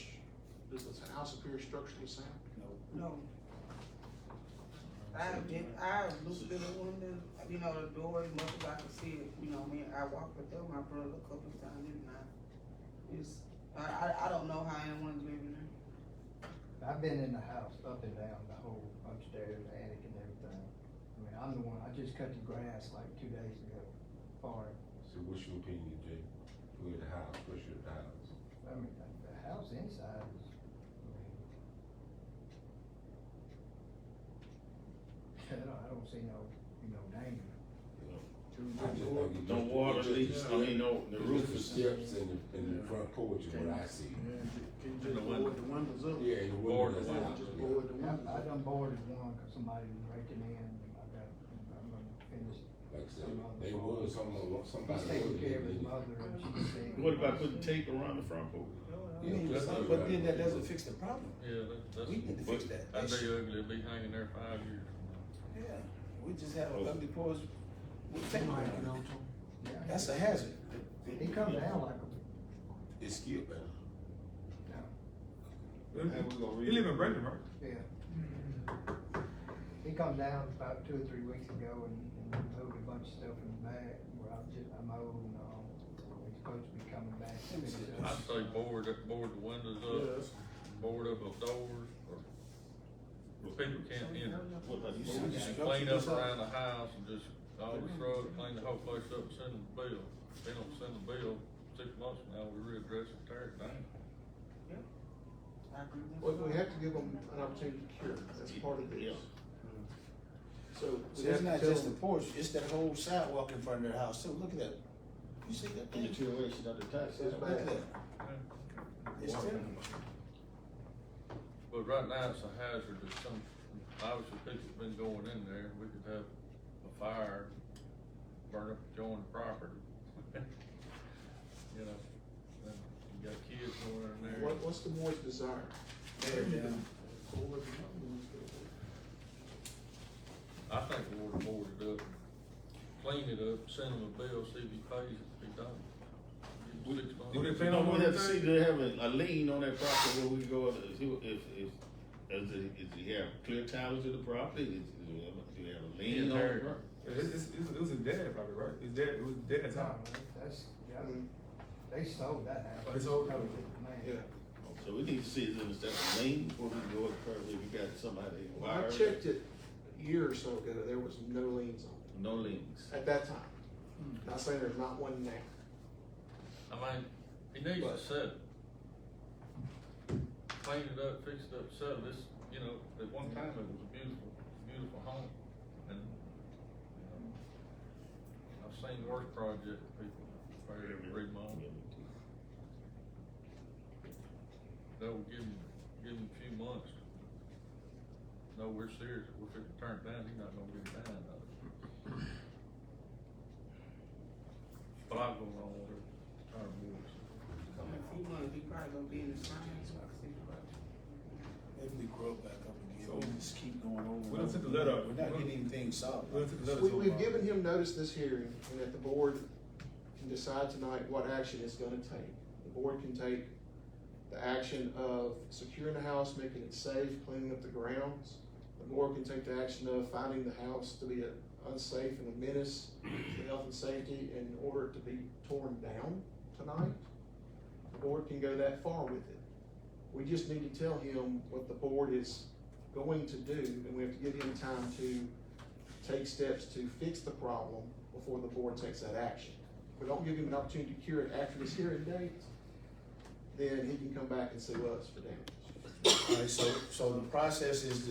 does the house appear structurally sound? No. I looked in the window, you know, the door as much as I could see it, you know, I walked with them, my brother a couple of times, didn't I? I don't know how anyone's living there. I've been in the house up and down, the whole upstairs, attic and everything. I mean, I'm the one, I just cut the grass like 2 days ago, for it. So what's your opinion, Jay? Look at the house, what's your house? I mean, the house inside is, I don't see no danger. No water leaks, I mean, no, the roof The is. steps and the front porch is what I see. Can you just board the windows up? Yeah, and the Board windows the out. Just board the windows I up. done boarded one, cause somebody was breaking in, and I'm gonna finish. Like I said, they would, somebody He's taking would. care of his mother, and she's sick. What about putting tape around the front porch? But then that doesn't fix the problem. Yeah, that's. We need to fix that. That'd be ugly, it'd be hanging there 5 years. Yeah, we just have an ugly porch with tape on it. Yeah. That's a hazard. He come down like It's skilled, man. You live in Brandon, right? yeah. He come down about 2 or 3 weeks ago and moved a bunch of stuff in the back where I'm old and all. He's supposed to be coming back. I'd say board the windows up, board up the doors, or people can't enter. What about you? Clean up around the house and just always throw it, clean the whole place up and send them the bill. If they don't send the bill, 6 months from now, we readdress it, tear it down. Well, we have to give them an opportunity to cure, that's part of this. So. we So it's have to not tell just the them- porch, it's that whole sidewalk in front of their house too, look at that. You see that The thing? deterioration of the tax. It's Look at bad. that. It's terrible. But right now, it's a hazard that obviously people have been going in there, we could have a fire, burn up, join the property. You know, and you got kids going in there. What's the board's desire? Tear it down. I think we ought to board it up, clean it up, send him a bill, see if he pays it, if he don't. Give him 6 months. Do they You pay know, no we money? have to see, they have a lien on that property where we go, is he have clear title to the property, do he have a lien on it? It was his dad probably, right? It was his dad's house. That's, yeah, they sold that house. They sold it? That was the man. Yeah. So we need to see, is that a lien before we can go further, if we got somebody When I wired? checked it a year or so ago, there was no liens on it, No liens. at that time. Not saying there's not one now. I mean, he needs to sell it. Clean it up, fix it up, sell it. This, you know, at one time it was a beautiful, beautiful home. And, you know, I've seen worse projects, people ready to remodel. That will give him a few months. No, we're serious. If we're fixing to turn it down, he's not gonna get it down, though. But I'll go on with it. Turn boards. So in a few months, he probably gonna be in the science, so I can see the budget. Maybe we grow back up again, we just keep going over. We done took the letter. We're not getting anything solved. We done took the letter to him. We've given him notice this hearing, and that the board can decide tonight what action it's gonna take. The board can take the action of securing the house, making it safe, cleaning up the grounds. The board can take the action of finding the house to be unsafe and a menace to health and safety in order to be torn down. tonight, the board can go that far with it. We just need to tell him what the board is going to do, and we have to give him time to take steps to fix the problem before the board takes that action. If we don't give him an opportunity to cure it after this hearing date, then he can come back and sue us for damage. Alright, so the process is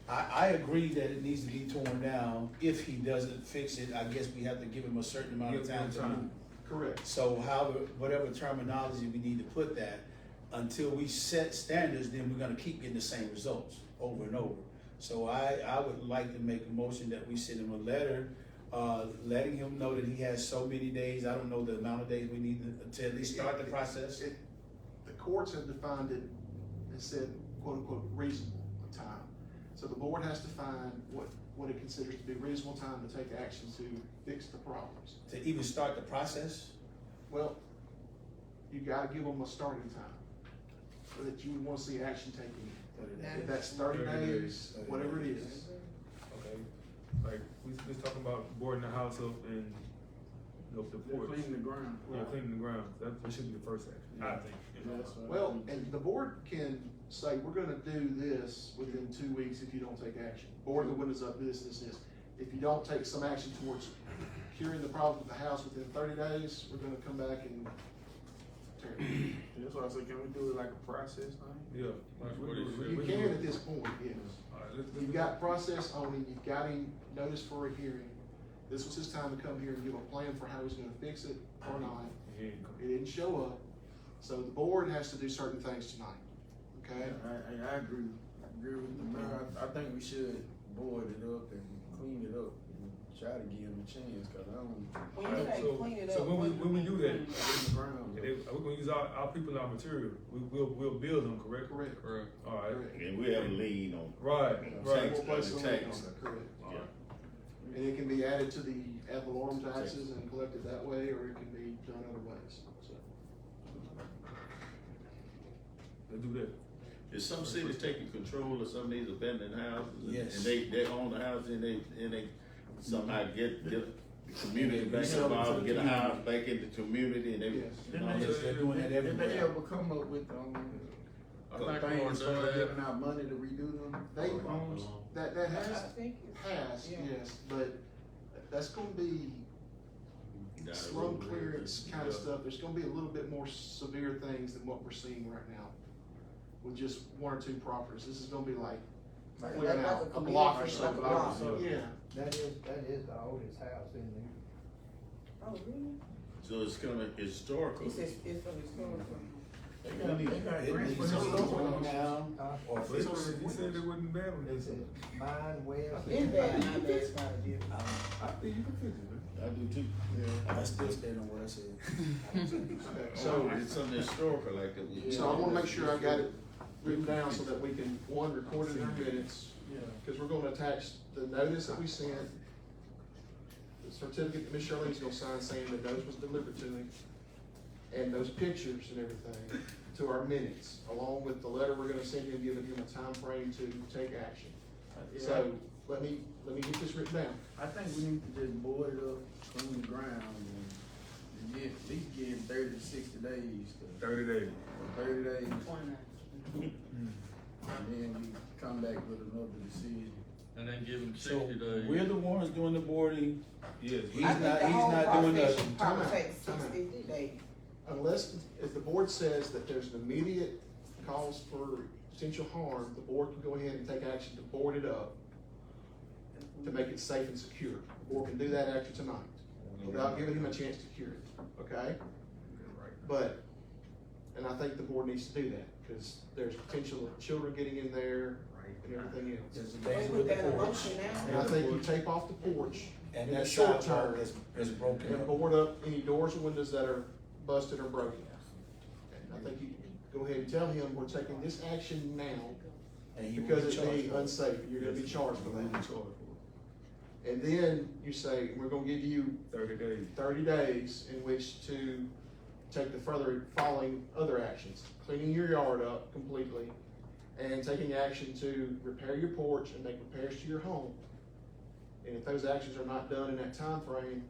I agree that it needs to be torn down. If he doesn't fix it, I guess we have to give him a certain amount of time to move. Correct. So whatever terminology we need to put that, until we set standards, then we're gonna keep getting the same results over and over. So I would like to make a motion that we send him a letter, letting him know that he has so many days. I don't know the amount of days we need to at least start the process. The courts have defined it and said, quote unquote, reasonable time. So the board has to find what it considers to be reasonable time to take action to fix the problems. To even start the process? Well, you gotta give them a starting time, so that you would wanna see action taken. If that's 30 days, whatever it is. Okay, like, we was talking about boarding the house up and the porch. Cleaning the ground. Yeah, cleaning the ground, that should be the first action, I think. Well, and the board can say, we're gonna do this within 2 weeks if you don't take action. Board the windows up, this. If you don't take some action towards curing the problem with the house within 30 days, we're gonna come back and tear it. That's why I said, can we do it like a process thing? Yeah. You can at this point, yes. You've got process on him, you've got him notice for a hearing. This was his time to come here and give a plan for how he's gonna fix it or not. It didn't show up, so the board has to do certain things tonight, okay? I agree with the mayor. I think we should board it up and clean it up and try to give him a chance, cause I don't. When you say clean it up. So when we do that, Clean the ground. we're gonna use our people and our material, we'll build them, correct? Correct. Alright. And we have a lien on. Right. Tax, We'll place on the the lien on tax. that, correct. Yeah. And it can be added to the ad valorem taxes and collected that way, or it can be done other ways, so. Let's do that. Is some cities taking control of some of these abandoned houses? Yes. And they own the house and they somehow get the community back involved, and get a house back in the community and they. Yes. and all Yes, that. they're doing that Did they everywhere. ever come up with, I think things we're as far as doing giving out money to redo them? They, that has, I think it's. Yeah. yes, but that's gonna be Down the slum road. clearance kind of stuff. There's gonna be a little bit more severe things than what we're seeing right now with just one or two properties. This is gonna be like clearing out a block or something. Yeah. That is the oldest house in there. Oh, really? So it's kind of historical. It's from historical. They got It grants needs for to be historical. torn down, or He fixed. said they wouldn't ban them. Is it mine, West? In that, not that's not a difference. I think you can fix it, man. I do too. I still stand on what I said. Okay, So so, it's something historical like that. so I wanna make sure I got it written down so that we can, one, record it in our minutes. Yeah. Cause we're gonna attach the notice that we sent, the certificate that Ms. Charlene's gonna sign saying the notice was delivered to him, and those pictures and everything to our minutes, along with the letter we're gonna send him, giving him a time frame to take action. So, let me get this written down. I think we need to just board it up, clean the ground, and get, at least give 30 to 60 days. 30 days. 30 days, 29. and then we come back with another decision. And then give them So 60 days. we're the ones doing the boarding. Yes. He's I think not the whole doing process nothing. should probably Time out, take time out. 60 days. Unless, if the board says that there's an immediate cause for potential harm, the board can go ahead and take action to board it up to make it safe and secure. The board can do that after tonight, without giving him a chance to cure it, okay? But, and I think the board needs to do that, because there's potential of children getting in there and everything else. There's a They danger put with the that in porch. motion And now. I think you tape off the porch And in the that short side part term is broken and up. board up any doors or windows that are busted or broken. And I think you go ahead and tell him, we're taking this action now And he will because be it's charged being for it. unsafe, you're gonna be charged for that. And then you say, we're gonna give you 30 days. 30 days in which to take the further following other actions. Cleaning your yard up completely and taking action to repair your porch and make repairs to your home. And if those actions are not done in that time frame,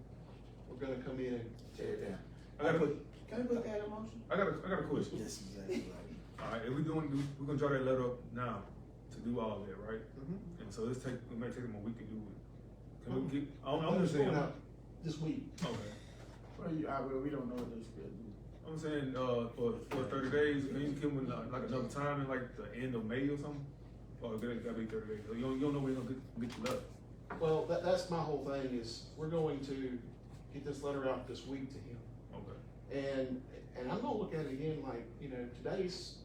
we're gonna come in and tear it down. I put, Can we put that in motion? I got a question. Yes, exactly right. Alright, if we're gonna draw that letter up now to do all that, right? Mhm. And so it may take them a week to do it. Can we get, I'm It's just saying, going out this week. okay. Well, we don't know what this could do. I'm saying, for 30 days, can you give them like another time in like the end of May or something? Or it gotta be 30 days, you don't know when you're gonna get the letter. Well, that's my whole thing is, we're going to get this letter out this week to him. Okay, And I'm gonna look at it again, like, you know, today's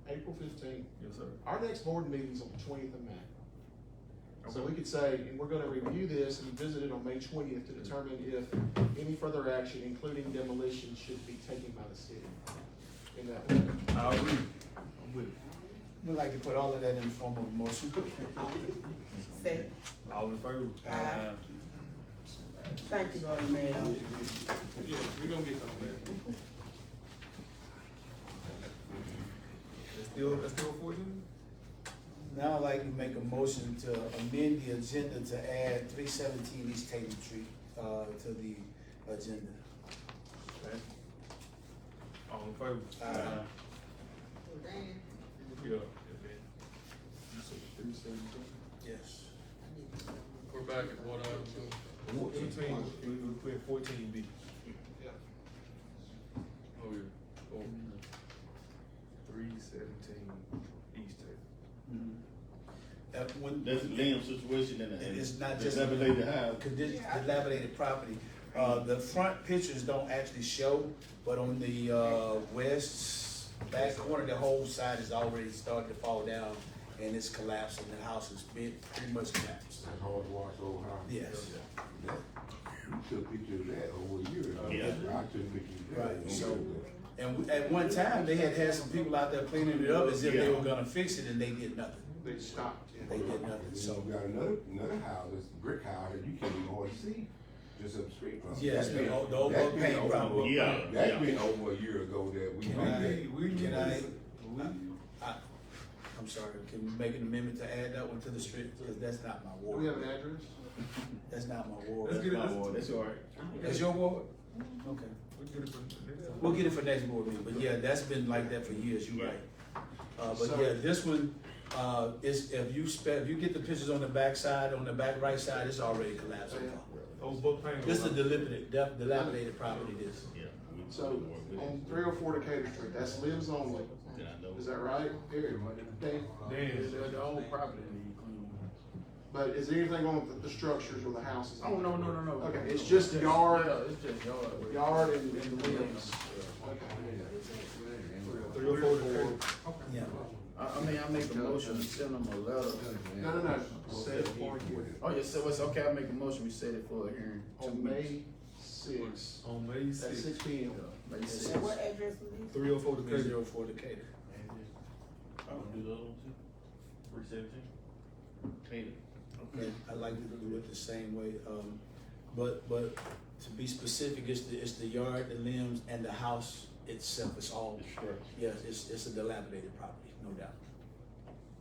April 15th. yes, sir. Our next board meeting's on the 20th of May. So Okay. we could say, and we're gonna review this and visit it on May 20th to determine if any further action, including demolition, should be taken by the city. In that way. I agree, I'm with it. We'd like to put all of that in the form of a motion. Second. All in favor? Aye. Thank you, Alderman. Yeah, we gonna get something back. That's still 14? Now I'd like to make a motion to amend the agenda to add 317 East Tatum Street, to the agenda. Okay. All in favor? Aye. Yeah. Yes. We're back at what item? 14, we put 14B. Oh, yeah. Oh, 317 East Tatum. That's a Liam situation and It's not just dilapidated house. Dilapidated property. The front pictures don't actually show, but on the west back corner, the whole side is already starting to fall down and it's collapsing. The house is pretty much collapsed. That's hard to watch over how. Yes. You took pictures of that over a year ago. Yeah. I took pictures of that. Right, over a so- year ago. And at one time, they had some people out there cleaning it up as if they were gonna fix it, and they did nothing. They stopped. They did nothing, So so. we got another house, it's a brick house that you can't even hardly see, just up the street from. Yes, That's been- the old that's been paint over- problem. Yeah. That's been over a year ago that we. Can made that. I'm sorry, can we make an amendment to add that one to the street, because that's not my Do ward. we have an address? That's not my ward. Let's get it. That's all right. That's your ward? Okay. We get it for next time. We'll get it for next board meeting, but yeah, that's been like that for years, you're right. But So- yeah, this one, is, if you get the pictures on the back side, on the back right side, it's already collapsed. Oh, both paint. This is dilapidated property, this. Yeah. So, on 304 Decatur Street, that's lives only. Then I know. Is that right? Dan? Dan. The whole property need clean. But is there anything on with the structures or the houses? Oh, no. Okay, it's just yard, Yeah, it's just yard. yard and the limbs. 304 Decatur. Yeah. I mean, I make a motion to send them a letter. No. Set it for you. Oh, yeah, so it's okay, I make a motion, we set it for a hearing. On May 6th, On May at 6th, 6 p.m. May And 6th. what address was this? 304 Decatur. 304 Decatur. Do the other one too? 317? Okay, I like to do it the same way, but to be specific, it's the yard, the limbs, and the house itself, it's all, yes, it's a dilapidated property, no doubt.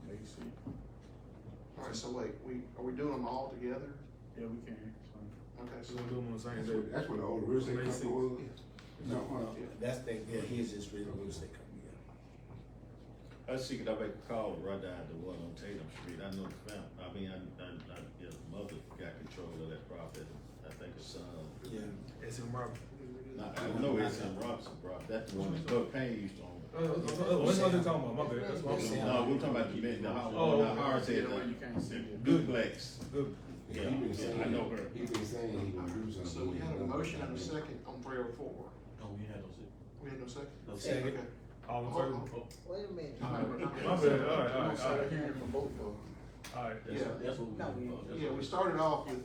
May 6th. All right, so wait, are we doing them all together? Yeah, we can. It's fine. Okay, so So we'll do them on the same That's day. what, that's what the old real estate May company 6th. was. No, that's, his is real estate company, I was thinking I make a call right down the one on Tatum Street. I know the family, his mother got control of that property. I think his son. yeah. It's in Robert. I know it's in Robinson, bro. That's the one that Doug Payne used to own. What are they talking about? My bad, that's my fault. No, we're talking about the house, Oh, the house Yeah, at the one you can't see. duplex. Good. Yeah, he been saying, I know her. he been saying he gonna do something. So we had a motion and a second on 304. No, we had those. We had no second? No Second. Okay. All in favor? Wait a minute. My bad, We're all gonna set a right. hearing for both of them. All right. That's what we. No, Yeah, we started off with,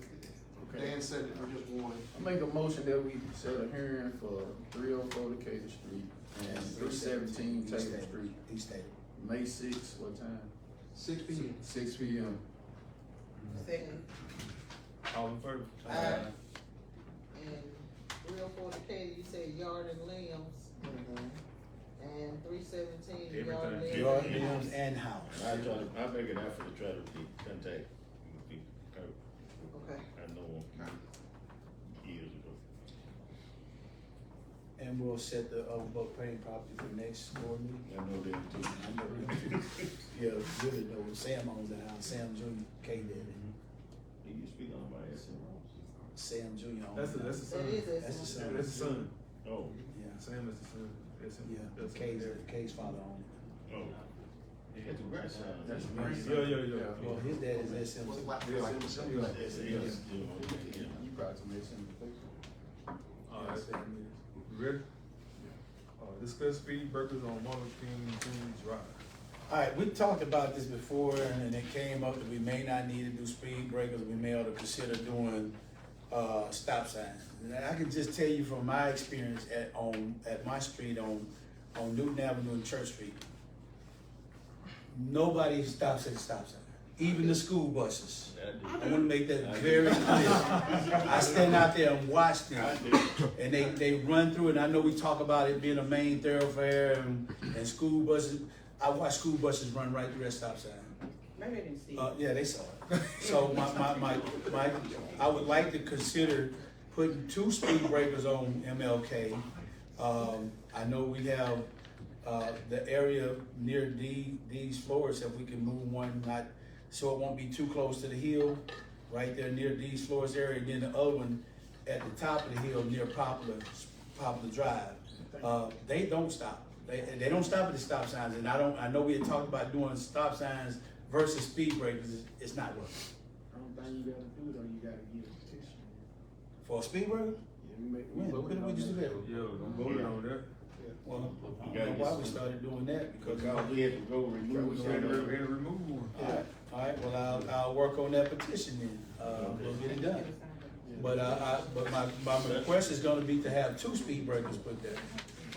Okay. Dan said that we just wanted. I make a motion that we set a hearing for 304 Decatur Street and 317 Taylor Street, East Tatum. May 6th, what time? 6 p.m. 6 p.m. Second. All in favor? Aye. And 304 Decatur, you said yard and limbs, and 317 yard, Everything. Yard, limbs, and limbs, house. and house. I make an effort to try to be contact. Okay. I know him years ago. And then we'll set the, book paying property for the next board meeting. I know that too. I know them too. Yeah, really know, Sam owns the house, Sam Junior, K Daddy. He used to be on my ass. Sam Junior owns That's the the house. son. That's the son. That's the son. Oh, Yeah, Sam is the son. That's him. yeah, That's K's father owned it. oh. He had two grandsons. That's Yeah. Well, his dad is SM. Was it like- Yeah. That's it, yes, yeah. You probably made some mistakes. Alright, you ready? Discuss speed breakers on Martin King Jr. Drive. Alright, we talked about this before, and it came up that we may not need to do speed breakers, we may ought to consider doing, stop signs. And I can just tell you from my experience at my street on Newton Avenue and Church Street, nobody stops at the stop sign, even the school buses. I wanna make that very clear. I stand out there and watch them, and they run through it, and I know we talk about it being a main thoroughfare and school buses. I watch school buses run right through that stop sign. Maybe I didn't see it. Yeah, they saw it. So I would like to consider putting 2 speed breakers on MLK. I know we have, the area near these floors, if we can move one, not, so it won't be too close to the hill, right there near these floors area, and then the other one at the top of the hill near Poplar Drive. They don't stop. They don't stop at the stop signs, and I know we had talked about doing stop signs versus speed breakers. It's not working. I don't think you gotta do it, or you gotta get a petition. For a speed breaker? Yeah, we make. When did we just do that? Yeah, don't vote on that. Well, I don't know why we started doing that, because. We had to go remove. We had to remove one. Alright, well, I'll work on that petition then, we'll get it done. But my request is gonna be to have 2 speed breakers put there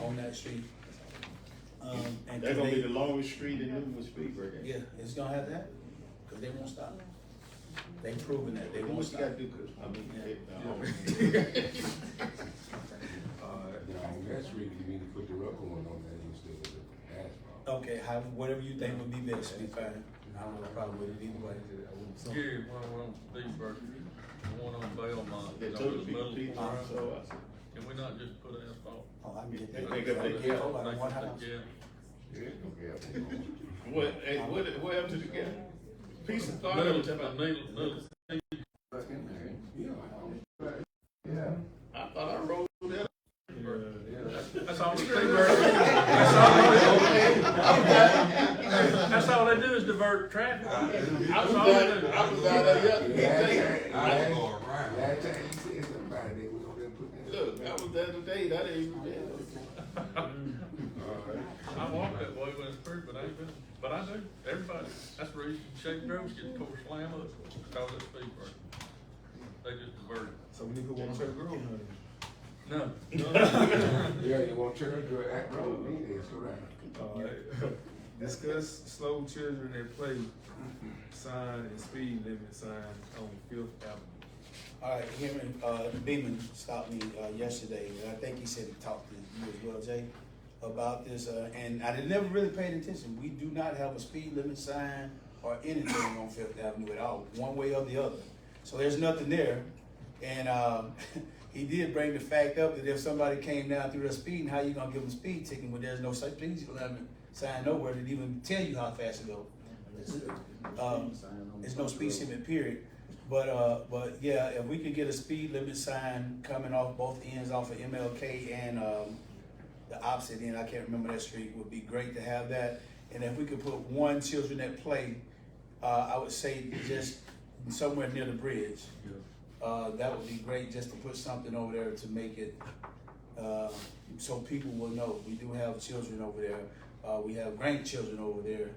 on that street. And That's gonna be the longest street in Newton with speed breaker. yeah, it's gonna have that, cause they won't stop. They proven that, they won't What you stop. gotta do, cause, I mean, On that street, you need to put the rubber one on that instead of the asphalt. Okay, whatever you think would be best, be fine. I don't have a problem with it either way. Gary, one on speed breaker, one on Belmont, They you know, told the the middle people, of the so road. I said, Can we not just put asphalt? Oh, I can get They that. make up the Yeah, gap. like one house. Yeah. Yeah, okay. what happened to the gap? Piece of thought. Yeah. I thought I rolled that. That's all the speed breaker. That's all they do is divert traffic. That's all they do. I was out there yesterday. Last time you said somebody, they was over there putting that. Look, I was there today, that ain't even there. I walk that way when it's pretty, but I do, everybody, that's the reason Shady Grove's getting tore slam up, because of speed breaker. They just divert it. So we need to put one on Cherry Grove, No. Yeah, you want children to act road, me, then slow down. Alright. Discuss slow children at play sign and speed limit sign on 5th Avenue. Alright, Beeman stopped me, yesterday, and I think he said he talked to you as well, Jay, about this, and I never really paid attention. We do not have a speed limit sign or anything on 5th Avenue at all, one way or the other. So there's nothing there, and, he did bring the fact up that if somebody came down through the speed, how you gonna give them a speed ticket when there's no such speed limit sign nowhere to even tell you how fast to go? There's no speed limit period. But yeah, if we could get a speed limit sign coming off both ends, off of MLK and, the opposite end, I can't remember that street, would be great to have that. And if we could put one children at play, I would say just somewhere near the bridge. That would be great, just to put something over there to make it, so people will know. We do have children over there. We have grandchildren over there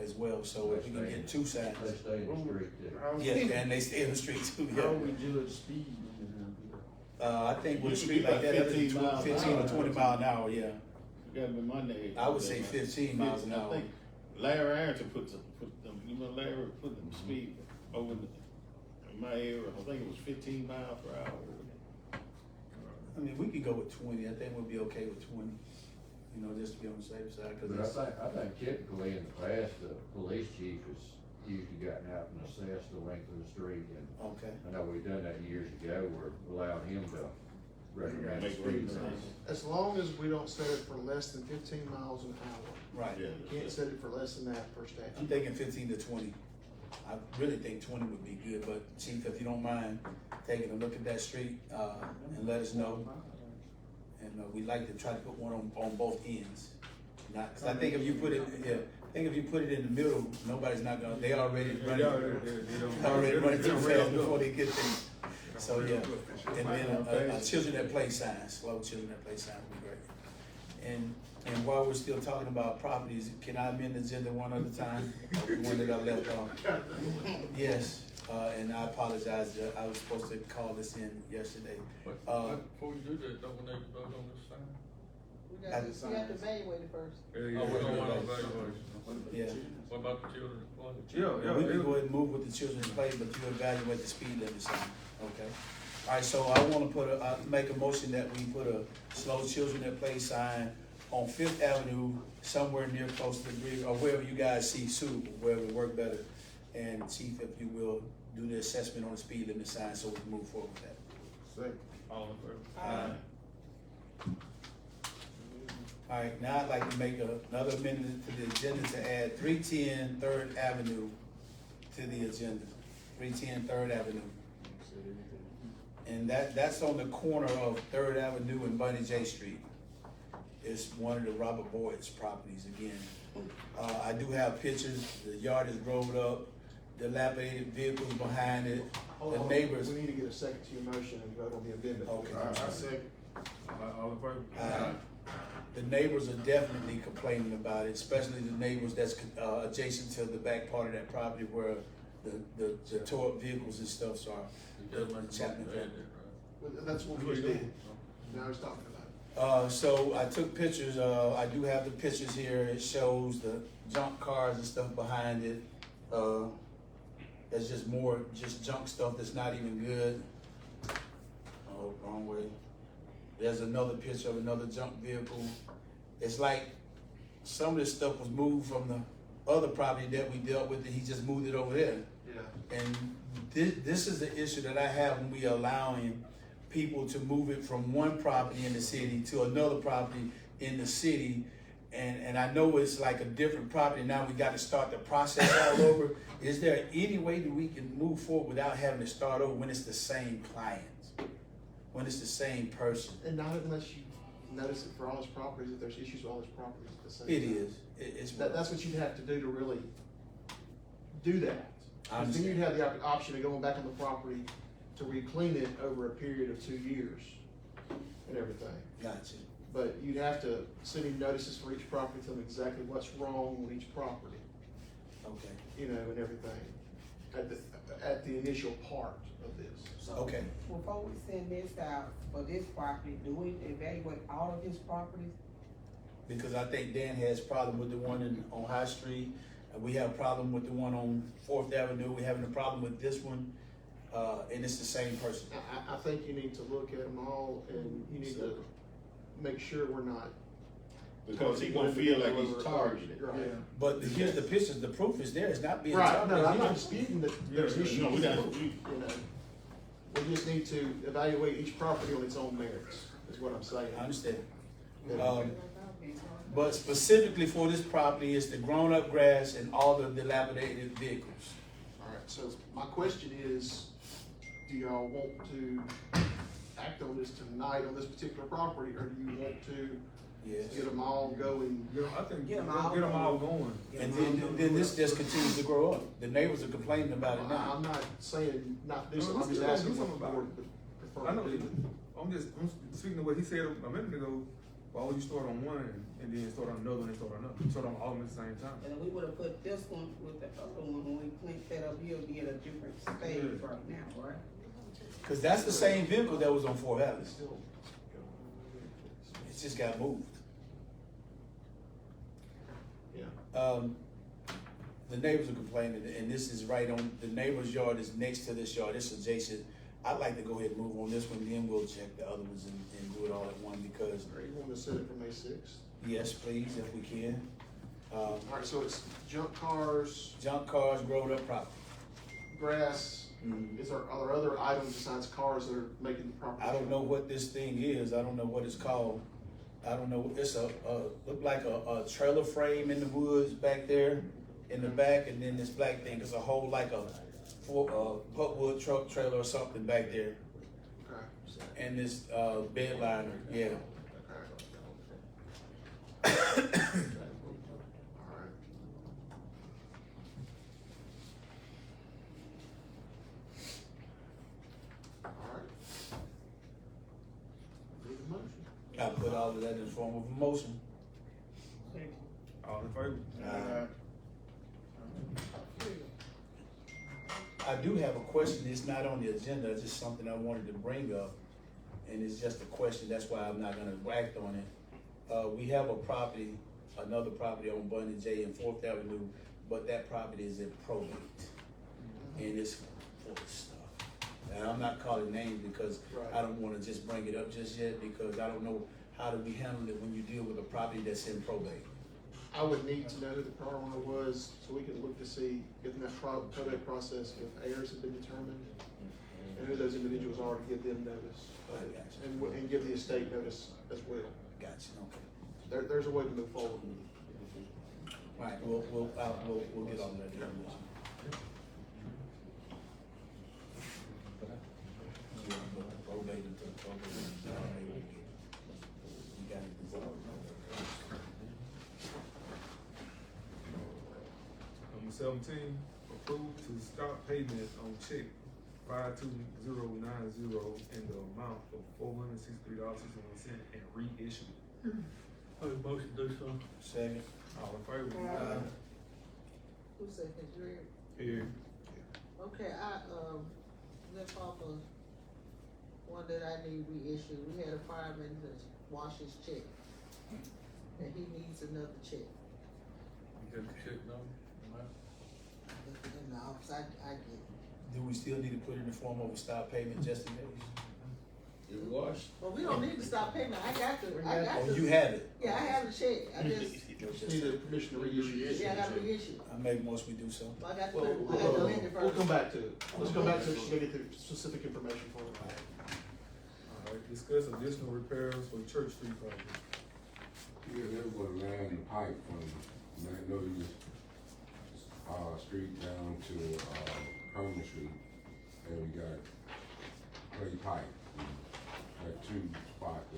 as well, so if we can get 2 signs. They stay in the street too. Yeah, and they stay in the street too, How yeah. we judge speed? I think with a street like that, that's 15 or 20 mile an hour, yeah. You gotta be my name. I would say 15 miles an hour. I think Larry Arrington put them, you know, Larry put them speed over in my area, I think it was 15 miles per hour. I mean, we could go with 20, I think we'll be okay with 20, you know, just to be on the safe side, cause But it's. I think typically in the past, the police chief has usually gotten out and assessed the length of the street, and Okay. I know we've done that years ago, we're allowing him to recommend. Make recommendations. As long as we don't set it for less than 15 miles an hour. Right. Yeah. You can't set it for less than that per I'm statute. thinking 15 to 20. I really think 20 would be good, but Chief, if you don't mind taking a look at that street, and let us know. And, we'd like to try to put one on both ends. Not, cause I think if you put it, I think if you put it in the middle, nobody's not gonna, they already running too fast before they get there. So, yeah, and then a children at play sign, slow children at play sign would be great. And while we're still talking about properties, can I amend the agenda one other time? The one that I left off? Yes, and I apologize, I was supposed to call this in yesterday. But before you do that, don't we need to vote on this thing? We have to evaluate it first. Oh, we don't want to evaluation. Yeah. What about the children at play? Yeah, We can go ahead and move with the children's play, but you evaluate the speed limit sign, okay? All right, so I wanna make a motion that we put a slow children at play sign on Fifth Avenue, somewhere near close to the bridge, or wherever you guys see suitable, wherever it work better. And Chief, if you will, do the assessment on the speed limit sign so we can move forward with that. Second. All in favor? All right, now I'd like to make another amendment to the agenda to add 310 Third Avenue to the agenda. 310 Third Avenue. And that's on the corner of Third Avenue and Bunny J Street. It's one of the Robert Boyd's properties again. I do have pictures, the yard is grown up, dilapidated vehicles behind it, the neighbors. We need to get a second to your motion and vote on the amendment. Okay. I second. All in favor? The neighbors are definitely complaining about it, especially the neighbors that's adjacent to the back part of that property where the tore up vehicles and stuff are. Chapman family. That's what we just did. Now he's talking about it. So I took pictures, I do have the pictures here, it shows the junk cars and stuff behind it. There's just more, junk stuff that's not even good. Oh, wrong way. There's another picture of another junk vehicle. It's like some of this stuff was moved from the other property that we dealt with, and he just moved it over there. Yeah. And this is the issue that I have when we allowing people to move it from one property in the city to another property in the city. And I know it's like a different property, now we got to start the process all over. Is there any way that we can move forward without having to start over when it's the same clients? When it's the same person? And not unless you notice it for all his properties, if there's issues with all his properties at the same It time. is. That's what you'd have to do to really do that. I Because then understand. you'd have the option of going back on the property to re-clean it over a period of 2 years and everything. Gotcha. But you'd have to send him notices for each property, tell him exactly what's wrong with each property, Okay. you know, and everything, at the initial part of this. Okay. Before we send this out for this property, do we evaluate all of his properties? Because I think Dan has problem with the one on High Street. We have a problem with the one on 4th Avenue. We're having a problem with this one. And it's the same person. I think you need to look at them all, and you need to make sure we're not. Because he won't feel like he's targeted. Right. But here's the pictures, the proof is there, it's not being Right, targeted. no, I'm not disputing that there's issues. No, we got, You know, we just need to evaluate each property on its own merits, is what I'm saying. I understand. But specifically for this property, it's the grown-up grass and all the dilapidated vehicles. All right, so my question is, do y'all want to act on this tonight on this particular property, or do you want to Yes. get them all going? I think Get 'em get all them all going. And then this just continues to grow up. The neighbors are complaining about it now. I'm not saying not to do No, something, I'm let's just do asking something what the about board it. would prefer I know, to do. I'm speaking to what he said a minute ago. Why would you start on one and then start on another and start on another? Start on all of them at the same time. And then we would have put this one with the other one when we cleaned that up, he'll be at a different stage right now, right? Cause that's the same vehicle that was on 4th Avenue. It just got moved. Yeah. The neighbors are complaining, and this is right on, the neighbor's yard is next to this yard, it's adjacent. I'd like to go ahead and move on this one, then we'll check the other ones and do it all at one, because, Are you wanting to set it for May 6th? yes, please, if we can. All right, so it's junk cars, Junk cars, growed up property. grass, Are there other items besides cars that are making the property? I don't know what this thing is, I don't know what it's called. I don't know, it's look like a trailer frame in the woods back there in the back, and then this black thing is a whole like a pulpwood truck trailer or something back there. Okay. And this bed liner, yeah. I put all of that in the form of a motion. All in favor? I do have a question, it's not on the agenda, it's just something I wanted to bring up, and it's just a question, that's why I'm not gonna act on it. We have a property, another property on Bundy J and 4th Avenue, but that property is in probate, and it's full of stuff. And I'm not calling names because I don't wanna just bring it up just yet, because I don't know how do we handle it when you deal with a property that's in probate. I would need to know who the prior owner was, so we can look to see, in that probate process, if heirs have been determined, and who those individuals are, to give them notice. And give the estate notice as well. Gotcha, okay. There's a way to move forward. Right, we'll get on that information. Number 17, approved to stop payment on check 52090 in the amount of $463.61 and reissue. Motion to do so. Second. All in favor? Who second, Greg? Here. Okay, I, left off of one that I need reissued. We had a fireman that wash his check, and he needs another check. You got the check number? In the office, I get it. Do we still need to put it in the form of a stop payment just in case? It was. Well, we don't need to stop payment, I got the. Oh, you have it? Yeah, I have the check, I just, Just need a permission to reissue. yeah, I got to reissue. I make most we do so. Well, I got to, Well, I got to lend it we'll first. come back to it. Let's come back to it, she's gonna get the specific information for it. All right, discuss additional repairs for Church Street project. Yeah, they were gonna line the pipe from Magnolia, street down to, Herman Street, and we got clay pipe. Got two spots,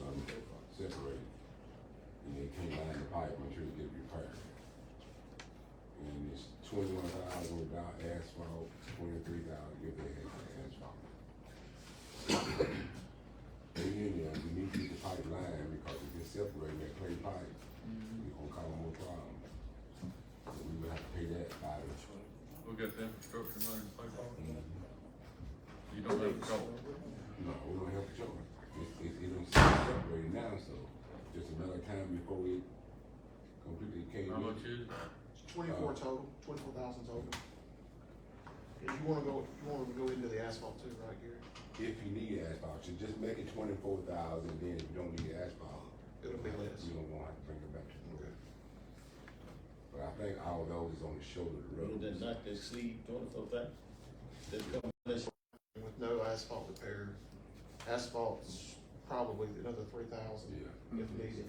separated, and they can't line the pipe until it get repaired. And it's $21,000 without asphalt, $23,000 if they had asphalt. And we need to get the pipe line, because if it's separating that clay pipe, it's gonna cause more problems. So we would have to pay that out of. We got the infrastructure money to pay for it. You don't have to call. No, we don't have to charge. It don't separate now, so just a matter of time before it completely came in. How much is it? 24 total, 24,000 total. If you wanna go into the asphalt too, right, Gary? If you need asphalt, so just make it 24,000, then if you don't need asphalt, It'll be less. you don't wanna have to bring it back to the road. But I think all of those is on the shoulder of the road. Then not to exceed 24,000. With no asphalt repair, asphalt's probably another 3,000 Yeah. if needed.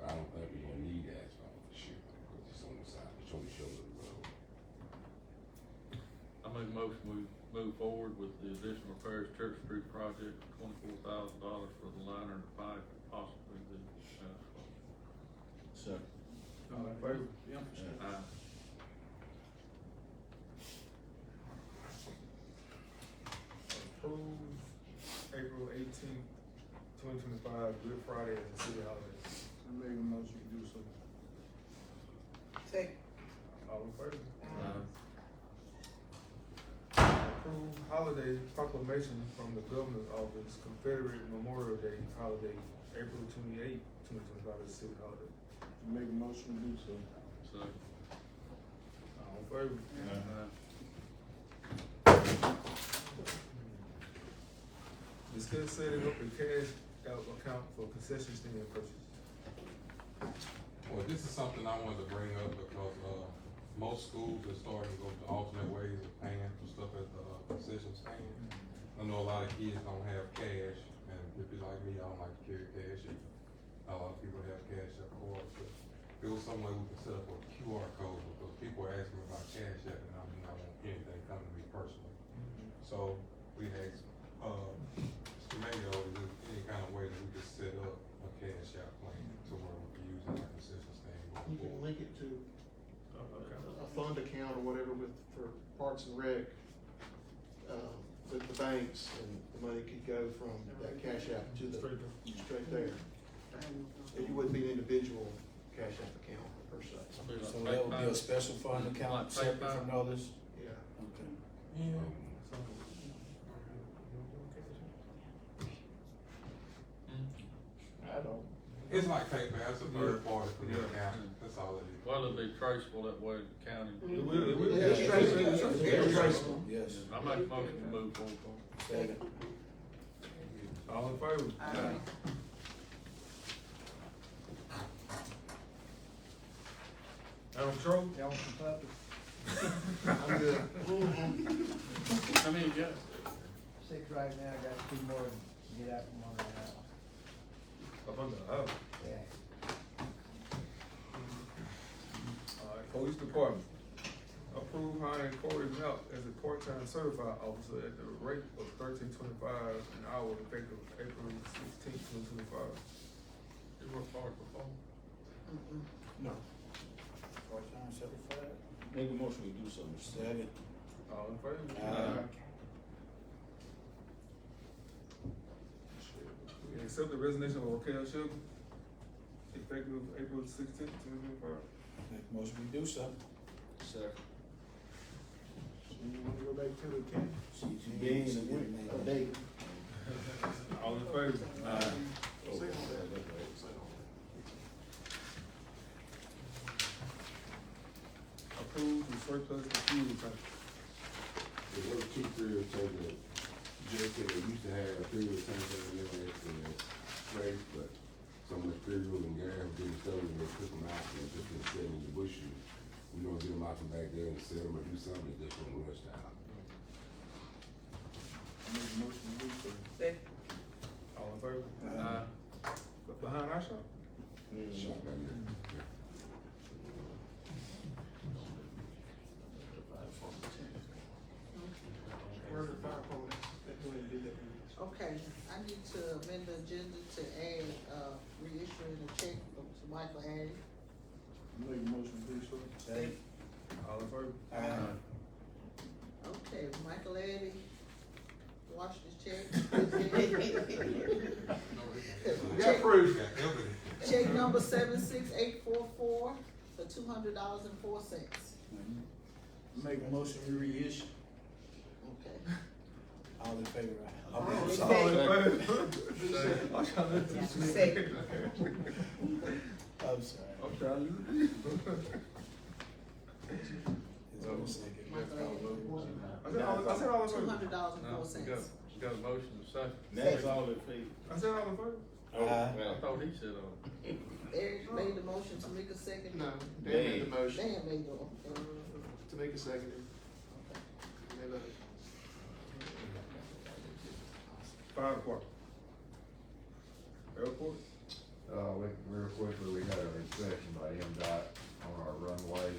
But I don't think we're gonna need asphalt for sure, because it's on the side, it's on the shoulder of the road. I make a motion, we move forward with the additional repairs Church Street project, $24,000 for the liner and the pipe, and possibly the asphalt. Second. All in favor? Aye. Approved April 18th, 2025, Good Friday as a city holiday. I make a motion to do so. Second. All in favor? Approved holiday proclamation from the governor's office, Confederate Memorial Day holiday, April 28th, 2025 as a city holiday. I make a motion to do so. So, All in favor? Discuss setting up a cash out account for concession stand purchase. Well, this is something I wanted to bring up because, most schools are starting to go to alternate ways of paying for stuff at the concession stand. I know a lot of kids don't have cash, and if you're like me, I don't like to carry cash. And a lot of people have cash at cards, but there was some way we could set up a QR code because people are asking me about cash app, and I do not want anything coming to me personally. So we asked, Mr. Mayo, is there any kind of way that we could set up a cash app plan to where we can use it like concession stand? You can link it to a fund account or whatever for Parks and Rec, the banks, and the money could go from that cash app to the, straight there. And you wouldn't be an individual cash app account per se. So that would be a special fund account separate from others? Yeah. Okay. I don't. It's like PayPal, it's a third party for the account, that's all it is. Well, it'll be traceable that way to the county. It will. Yeah, it's traceable. Very traceable, yes. I make a motion to move forward. Second. All in favor? Aye. Madam Control? Y'all want some puppets? I'm good. I mean, yeah. 6 right now, I got 2 more to get out from under the house. Up under the house. Yeah. Alright, Police Department. Approve hiring Corey Melt as a part-time certified officer at the rate of $13.25 an hour effective April 16, 2025. You worked hard before. No. Part-time certified? Make a motion, we do something. Second. All in favor? Aye. We accept the resignation of Raquel Sugar effective April 16, 2025. Make a motion, we do so. Second. You want to go back to the camp? She's being a day. All in favor? Say all that. Say all Approve the surplus to fuel tank. There were 2 fuel tanks that JK used to have a fuel tank in there that's place, but some of the fuel and gas have been stolen and they took them out and just been sitting in the bushes. We don't get them out from back there and sell them or do something that's just from lunch time. Make a motion, we do so. Second. All in favor? Aye. Behind our shop? Shop right there. Where's the fire department? They're going to do that. Okay, I need to amend the agenda to add, reissuing a check to Michael Addy. Make a motion to do so. Second. All in favor? Aye. Okay, Michael Addy, wash this check. We got proof, got evidence. Check number 76844 for $200.04. Make a motion, we reissue. Okay. All in favor, aye. All I'm in sorry. favor? I'm trying to do this. Second. I'm sorry. I'm trying to do It's on the second. Michael Addy, I said all in favor. $200.04. No, we got a motion to second. That's all in favor. I said all in favor. Aye. I thought he said all. Eric made the motion to make a second. No, Dan made the motion Dan made the, to make a second. And, Fire department. Airport? Real quickly, we had an inspection by MDOT on our runway,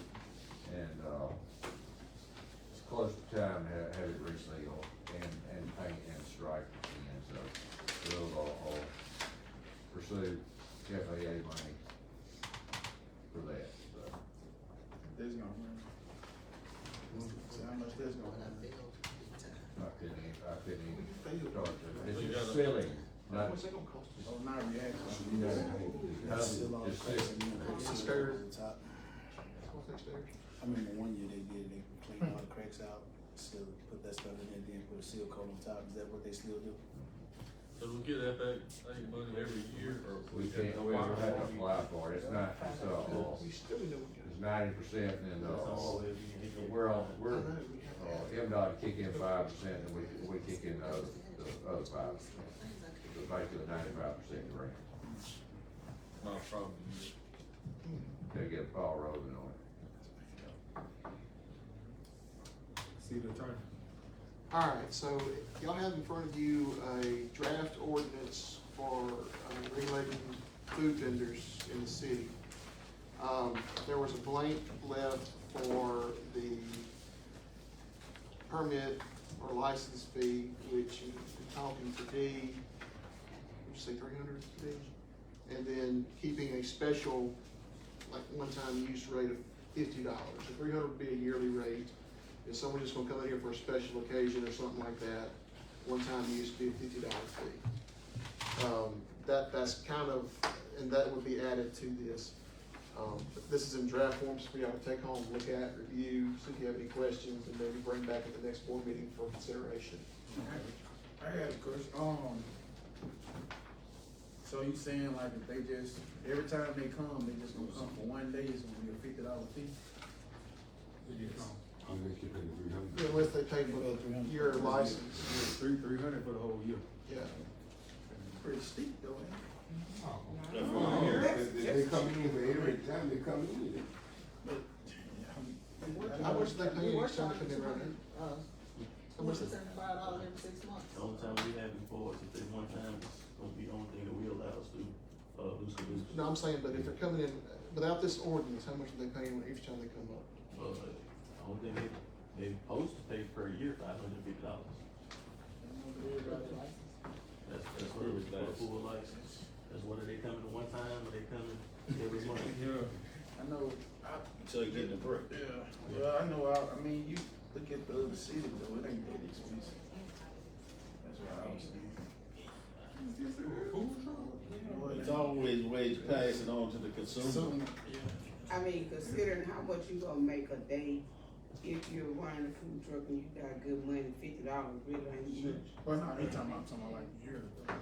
and, it's close to time to have it resealed and paint and stripe again, so we'll pursue FAA money for that, so. That's gonna run. So how much that's gonna run? I couldn't even start to, it's You just gotta- silly, not, what's that gonna cost us? Oh, not reaction. Still all the Just cracks silly. in there. It's the stairs. On top. What's next there? I remember one year they cleaned all the cracks out, still put that stuff in there, then put a seal coat on top. Is that what they still do? So we get FAA money every year, or? we can't, we don't have to apply for it, it's not, it's, We still do it. it's 90% and, we're MDOT kick in 5% and we kick in the other 5%. So basically 95% grant. Not a problem. They get a ball rolling on it. City Attorney. Alright, so y'all have in front of you a draft ordinance for regulating food vendors in the city. There was a blank left for the permit or license fee, which in talking to D, would you say 300 D? And then keeping a special, like one-time use rate of $50. So 300 would be a yearly rate. If someone's just gonna come in here for a special occasion or something like that, one-time use would be a $50 fee. That's kind of, and that would be added to this. But this is in draft forms for y'all to take home, look at, review, see if you have any questions, and maybe bring back at the next board meeting for consideration. I had a question, so you saying like if they just, every time they come, they just gonna come for one day, it's gonna be a $50 fee? Unless you pay the 300. Unless they pay for the year license. Yeah, 300 for the whole year. Yeah. Pretty steep though, ain't it? They come in for every time they come in. How much do they pay We were each time they charging come in right now? How much is it? $75 every 6 months. The only time we have before is if they one time, it's gonna be the only thing that we allow us to, lose the business. No, I'm saying, but if they're coming in, without this ordinance, how much are they paying each time they come up? The only thing they supposed to pay per year, $550. That's what it is, for a full license. That's whether they coming at one time or they coming every month. Yeah. I know. So you get the break. Yeah, well, I know, I mean, you look at the other cities though, it ain't that expensive. That's what I was thinking. It's always ways to pass it on to the consumer. I mean, considering how much you gonna make a day, if you're running a food truck and you got good money, $50 really ain't much. Well, no, he talking about like a year ago.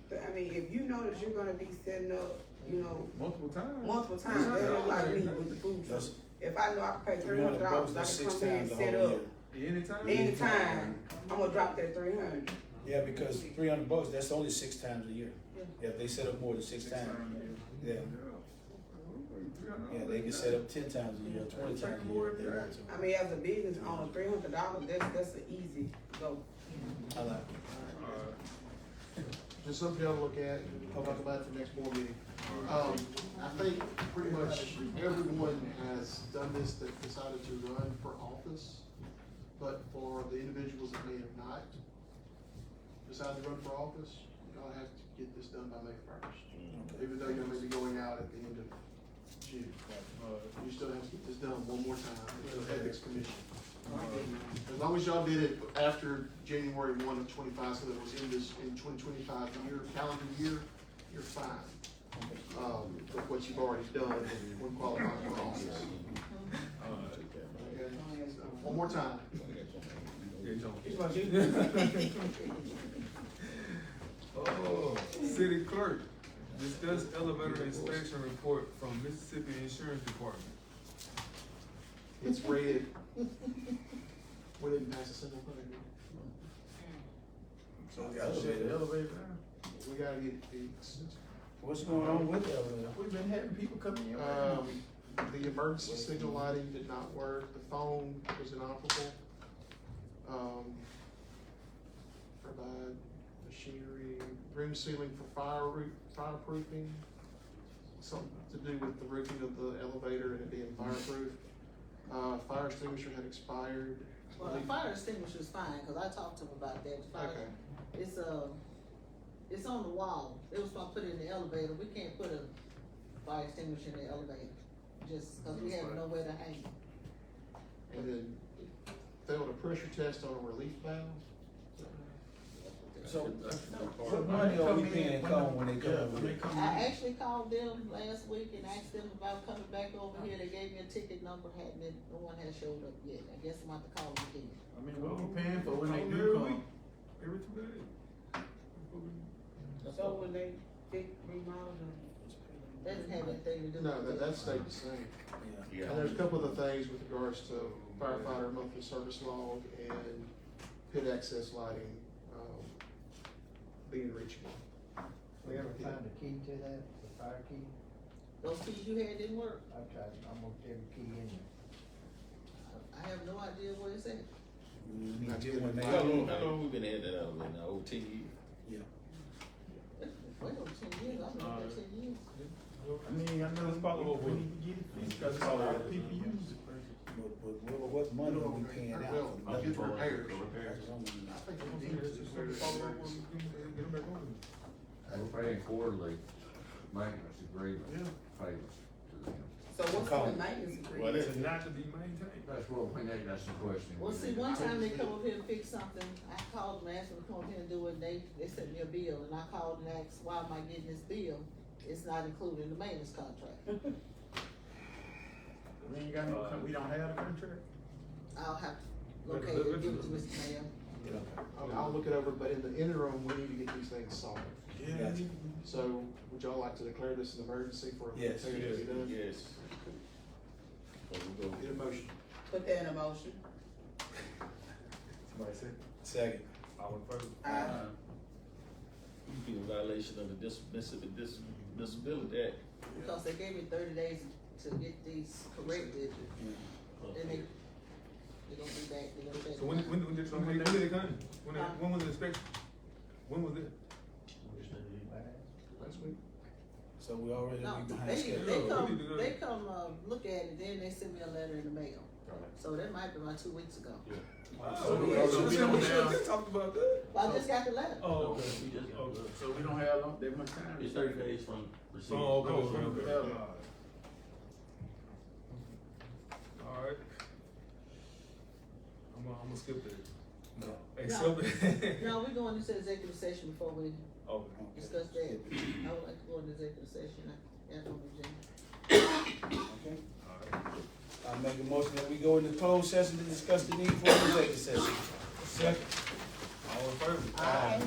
But I mean, if you know that you're gonna be setting up, you know, Multiple times. that's just like me with the food truck. If I know I can pay $300, I can come in and set up anytime, I'm gonna drop that 300. Yeah, because $300, that's only 6 times a year. Yeah, if they set up more than 6 times. Yeah. Yeah, they can set up 10 times a year, 20 times a year if they want to. I mean, as a business owner, $300, that's an easy go. I like it. Just something y'all to look at, and talk about it for the next board meeting. I think pretty much everyone has done this that decided to run for office, but for the individuals that may have not decided to run for office, y'all have to get this done by May 1st. Even though you may be going out at the end of June. You still have to get this done one more time with the Ethics Commission. As long as y'all did it after January 1 of 25, so that it was in 2025 year, calendar year, you're fine. With what you've already done when qualifying for office. Okay. One more time. Oh, City Clerk, discuss elevator inspection report from Mississippi Insurance Department. It's red. We didn't pass a single thing. So we gotta shut the elevator down. We gotta get it fixed. What's going on with the elevator? We've been having people come in. The emergency signal lighting did not work. The phone was inoperable. Provide machinery, room ceiling for fireproofing. Something to do with the roofing of the elevator and it being fireproof. Fire extinguisher had expired. Well, the fire extinguisher's fine, cause I talked to him about that. Okay. It's on the wall. They was gonna put it in the elevator. We can't put a fire extinguisher in the elevator, just cause we have nowhere to hang it. And then failed a pressure test on a relief valve. So, what money are we paying Cone when they come over here? I actually called them last week and asked them about coming back over here. They gave me a ticket number, no one has showed up yet. I guess I'm about to call them again. I mean, what we paying for when they do come? Every 2 days. So when they fix remodels That doesn't have anything to do with No, it. that stayed the same. Yeah. And there's a couple of the things with regards to firefighter monthly service log and pit access lighting, being reachable. We ever find a key to that, the fire key? Those keys you had didn't work. I tried almost every key in there. I have no idea where it's at. We Not get yet. one How long, made. how long we been at that out there now, over 10 years? Well, 10 years, I've been there 10 years. I mean, I know it's probably what we need to get it fixed, cause a lot of people use it. But what money are we paying out? Well, for get nothing? repairs. That's one thing. I think we need to just follow up on, get them back on. We're paying quarterly maintenance agreement payments to them. So what's the maintenance Well, agreement? To not to be maintained. That's what we need, that's the question. Well, see, one time they come up here and fix something, I called them, asked them to come up here and do it, they sent me a bill, and I called and asked, why am I getting this bill? It's not included in the maintenance contract. We ain't got no, we don't have a contract. I'll have to locate it and give it to Mr. Mayor. I'll look it over, but in the interim, we need to get these things solved. Gotcha. So, would y'all like to declare this an emergency for a Yes. repair to be done? Yes. So we go. Get a motion. Put that in a motion. Somebody said, Second. all in favor? You be in violation of the Disability Act. Because they gave me 30 days to get these corrected, then they're gonna be back, they're gonna. So when did they come? When was the inspection? When was it? Last week. So we already No, behind they schedule. come, look at it, then they send me a letter in the mail. So that might be about 2 weeks ago. So we just talked about that. Well, I just got the letter. Oh, okay. So we don't have that much time. It's 30 days from receipt. Oh, okay. All right. I'm gonna skip that. No. Except. No, we're going into executive session before we Oh. discuss that. I would like to go into executive session after we Okay. I make a motion that we go into closed session to discuss the need for an executive session. Second. All in favor? Aye.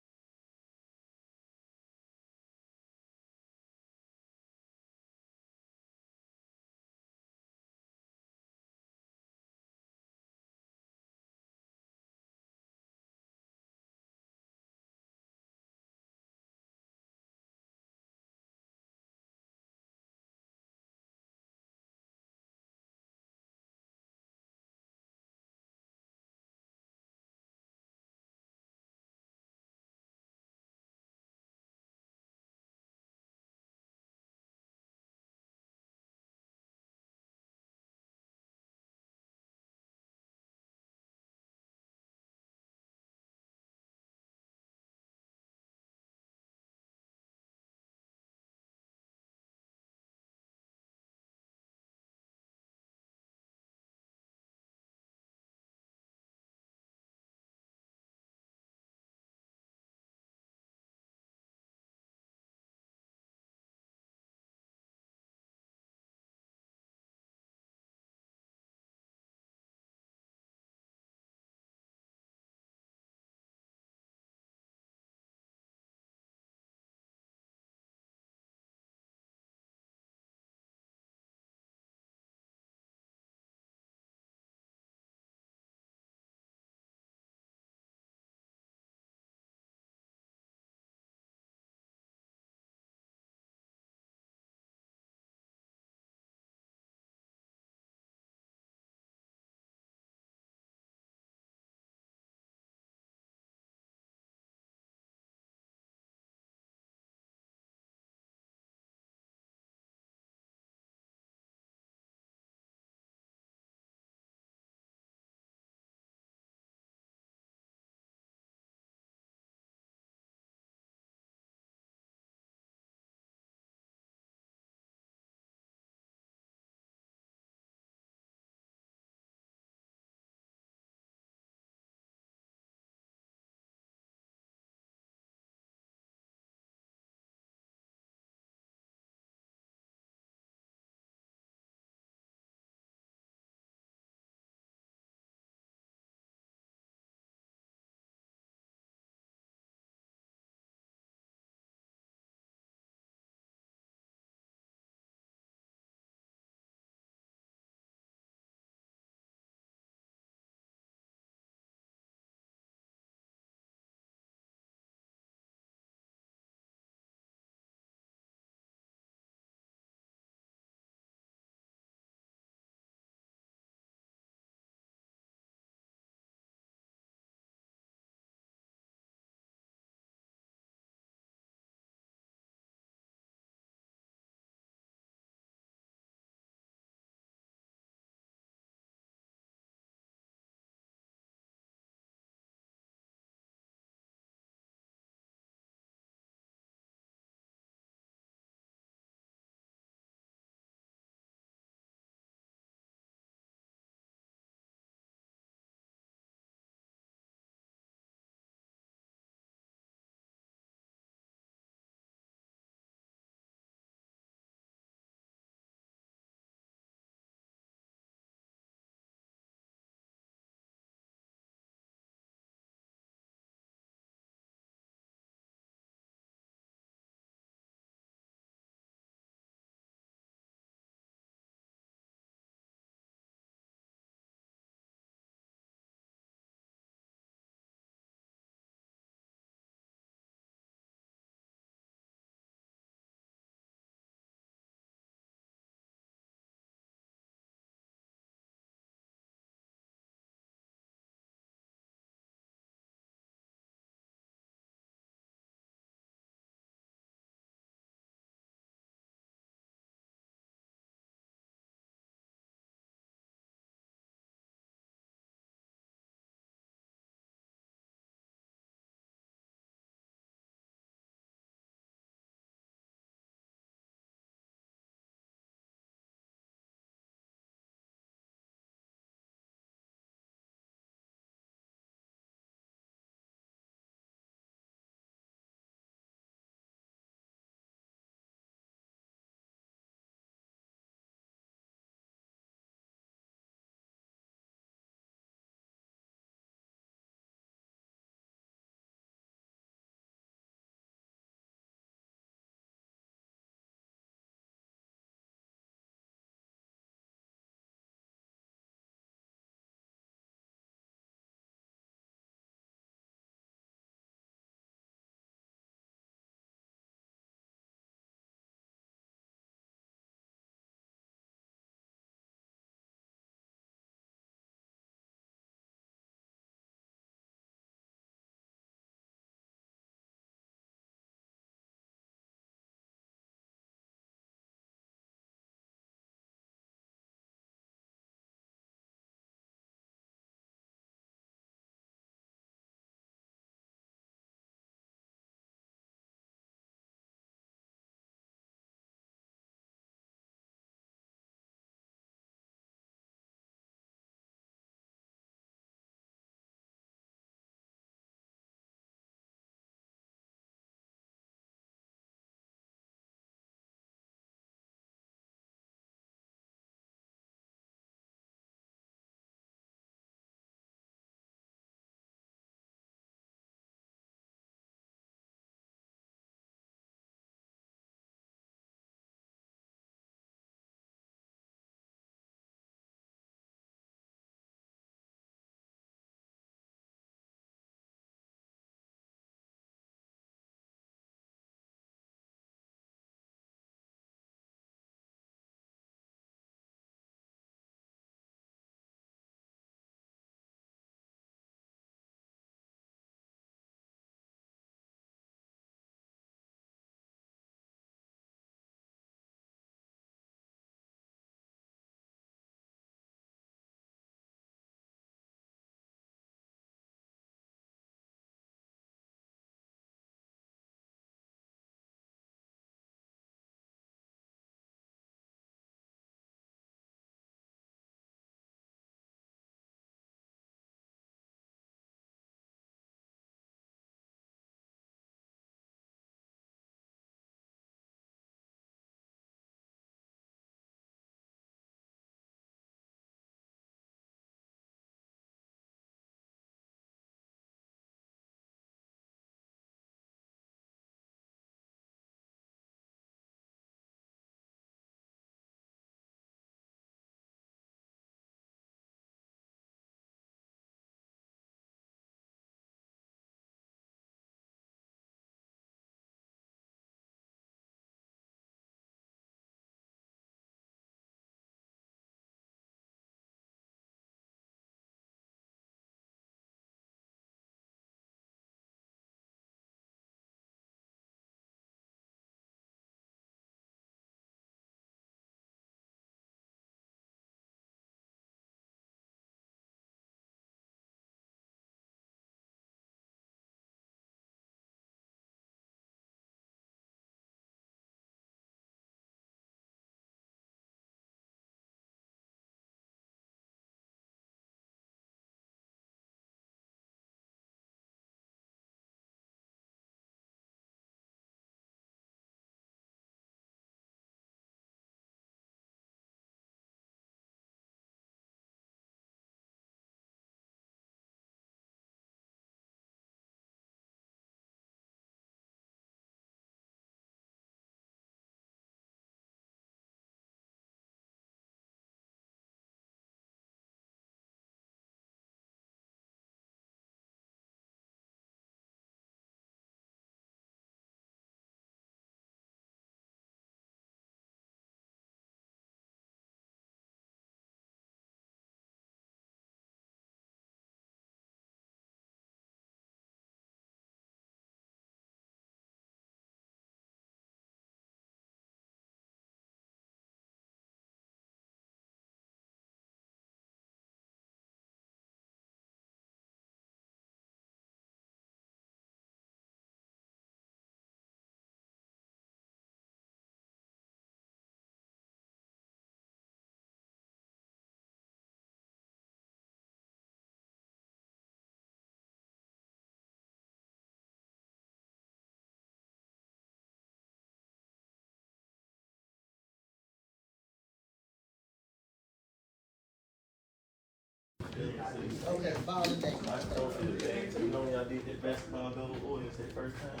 Okay, ball today. I told you that, you know, when y'all did that basketball goal ordinance that first time,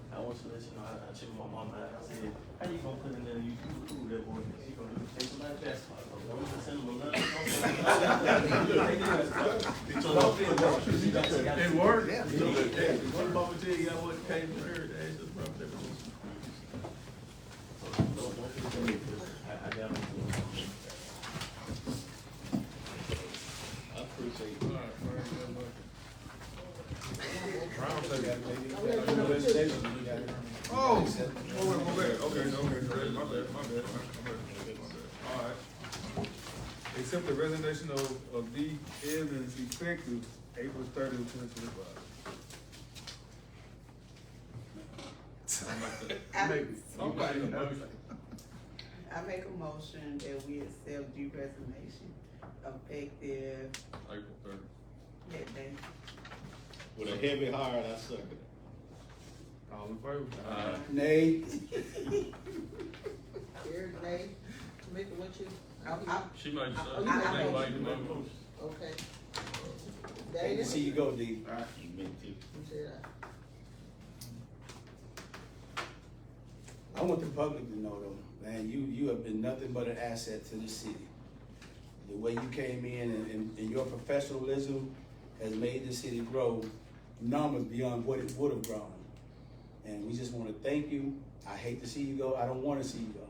I want you to let you know, I checked my mama out, I said, how you gonna put in there, you approve that ordinance, you gonna take somebody basketball goal, don't even send them a letter, don't send them a letter. It worked. Yeah. What about we tell you, y'all what came to her, they asked us about that. I got them. I appreciate it. Oh, wait, my bad, okay, my bad. Alright. Accept the resignation of D. Evans effective April 30th, 2025. I make a motion that we accept due resignation effective April 3rd. that day. With a heavy heart, I suck it. All in favor? Nay. Eric, Nate, Tamika, what you? She made I some, made anybody can make a motion. Okay. Hate to Dana? see you go, D. Me too. You said I want the public to know though, man, you have been nothing but an asset to the city. The way you came in and your professionalism has made the city grow numbers beyond what it would have grown. And we just want to thank you. I hate to see you go. I don't want to see you go.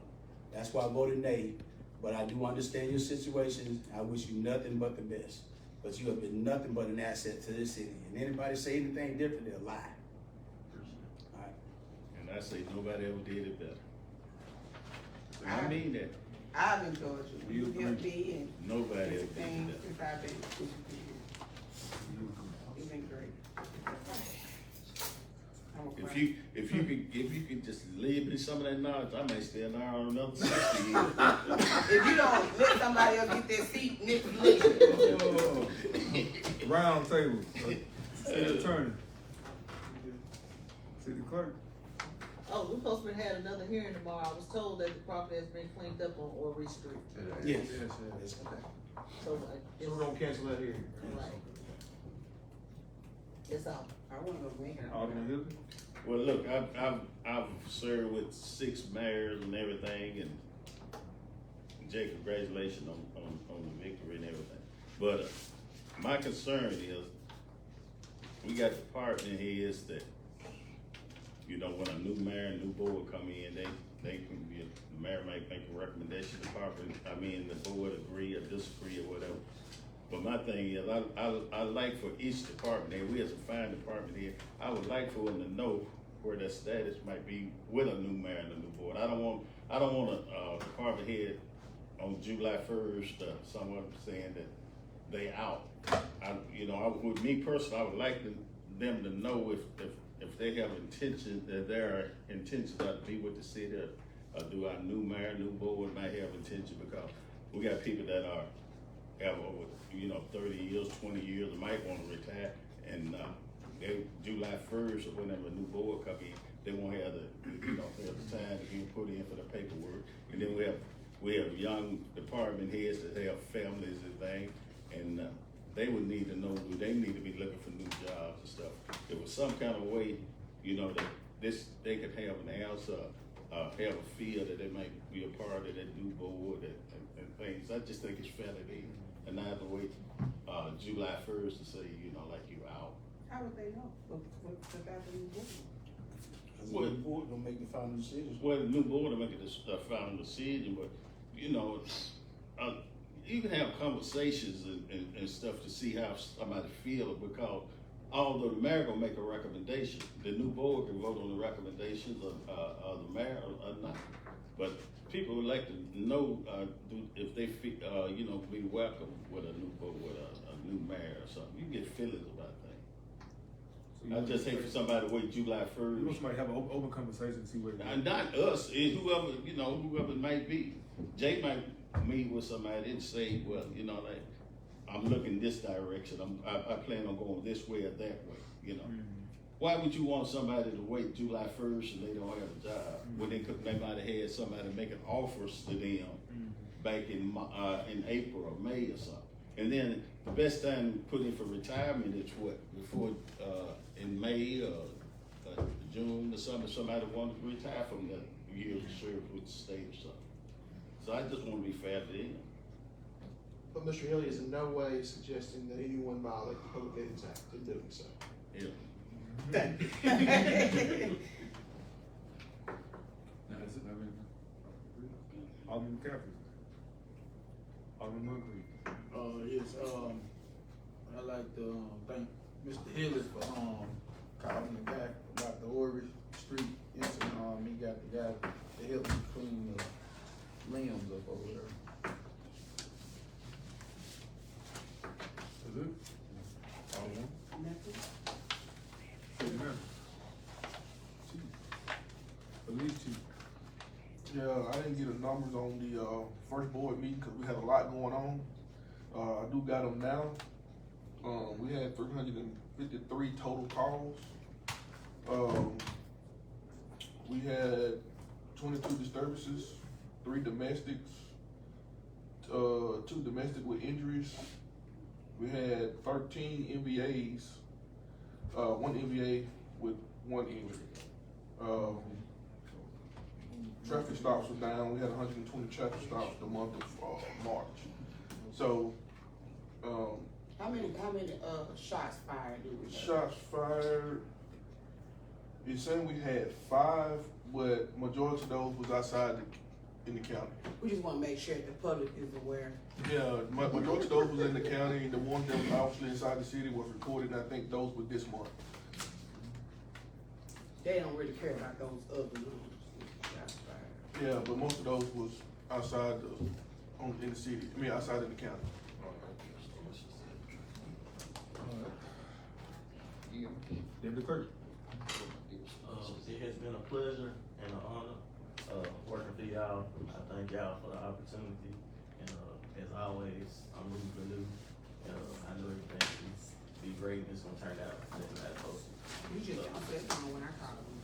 That's why I voted nay. But I do understand your situation. I wish you nothing but the best. But you have been nothing but an asset to this city. And anybody say anything different, they'll lie. All right. And I say nobody ever did it better. And I mean that. I've enjoyed you. You helped me and Nobody ever did everything that. since I've been here. You've been great. I'm a friend. If you could just leave me some of that knowledge, I may stay an hour on another 60 years. If you don't let somebody else get that seat next to you. Round table, city attorney, city clerk. Oh, we're supposed to have another hearing tomorrow. I was told that the property has been cleaned up on Orry Street. Yes. So, So we're gonna cancel that here. right. That's all. I wanna go make it. Alderman Hill. Well, look, I've served with 6 mayors and everything, and Jay, congratulations on the victory and everything. But my concern is, we got department heads that, you know, when a new mayor and new board come in, they can be, the mayor might make a recommendation, the board agree or disagree or whatever. But my thing is, I like for each department head, we as a fine department head, I would like for them to know where their status might be with a new mayor and a new board. I don't want a department head on July 1st, someone saying that they out. With me personally, I would like them to know if they have intention, that their intentions are to be with the city, or do our new mayor, new board might have intention, because we got people that have over 30 years, 20 years, they might want to retire, and July 1st or whenever a new board come in, they won't have the time to be put in for the paperwork. And then we have young department heads that have families and things, and they would need to know, they need to be looking for new jobs and stuff. There was some kind of way, that they could have an answer, have a feel that they might be a part of that new board and things. I just think it's fair to be, and not have to wait July 1st to say, like you out. How would they know? What's about the new board? Cause the new board gonna make the final decision. Well, the new board will make a final decision, but, you can have conversations and stuff to see how somebody feels, because although the mayor gonna make a recommendation, the new board can vote on the recommendations of the mayor or not. But people would like to know, if they feel, be welcome with a new board, with a new mayor or something. You get feelings about things. I just hate for somebody to wait July 1st. You might have an open conversation, see what. Not us, whoever it might be. Jay might meet with somebody and say, well, I'm looking this direction. I plan on going this way or that way. Why would you want somebody to wait July 1st and they don't have a job when they might have had somebody making offers to them back in April or May or something? And then the best time to put in for retirement is what, before, in May or June or something, somebody wanted to retire from the years of service with the state or something. So I just wanna be fair to them. But Mr. Hilly is in no way suggesting that anyone violate the Public Meetings Act in doing so. Yeah. Thank you. That's it, I mean, Alderman McCaffrey. Alderman Montgomery. Yes, I'd like to, thank Mr. Hillis for, calling me back about the Orange Street incident. He got the guy to help me clean the limbs up over there. Is it? Alderman? Nothing. City manager. Chief. Police chief. Yeah, I didn't get the numbers on the, first board meeting, cause we had a lot going on. I do got them now. We had 353 total calls. We had 22 disturbances, 3 domestics, 2 domestic with injuries. We had 13 MVAs, 1 MVA with 1 injury. Traffic stops were down. We had 120 traffic stops the month of March. So, How many shots fired did we have? shots fired. It's saying we had 5, but majority of those was outside in the county. We just wanna make sure the public is aware. Yeah, majority of those was in the county. The ones that was obviously inside the city was recorded, and I think those were this month. They don't really care about those other numbers. Shots fired. Yeah, but most of those was outside in the city. I mean, outside in the county. Deputy Clerk. It has been a pleasure and an honor, working for y'all. I thank y'all for the opportunity, and, as always, I'm rooting for new. I know everything is be great, and it's gonna turn out better than I supposed to. You just don't say something when I call them.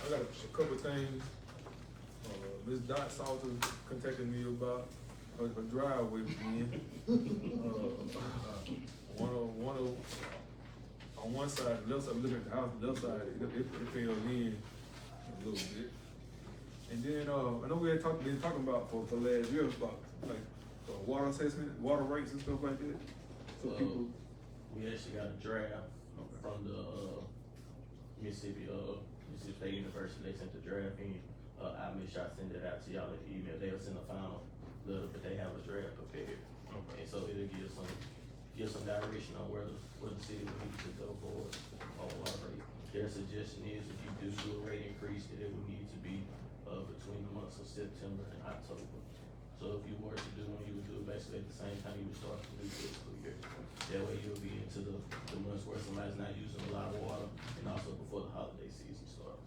I got a couple of things. Ms. Dot Salter contacted me about a driveway again. On one side, the left side, looking at the house, the left side, it fell in a little bit. And then, I know we had been talking about for last year about like water assessment, water rates and stuff like that. So people. We actually got a draft from the, Mississippi State University. They sent the draft in. I make sure I send it out to y'all in the email. They'll send a final letter, but they have a draft prepared. And so it'll give some direction on where the city will need to go for water rate. Their suggestion is if you do a rate increase, that it would need to be, between the months of September and October. So if you were to do one, you would do it basically at the same time you would start the new fiscal year. That way you'll be into the months where somebody's not using a lot of water, and also before the holiday season starts.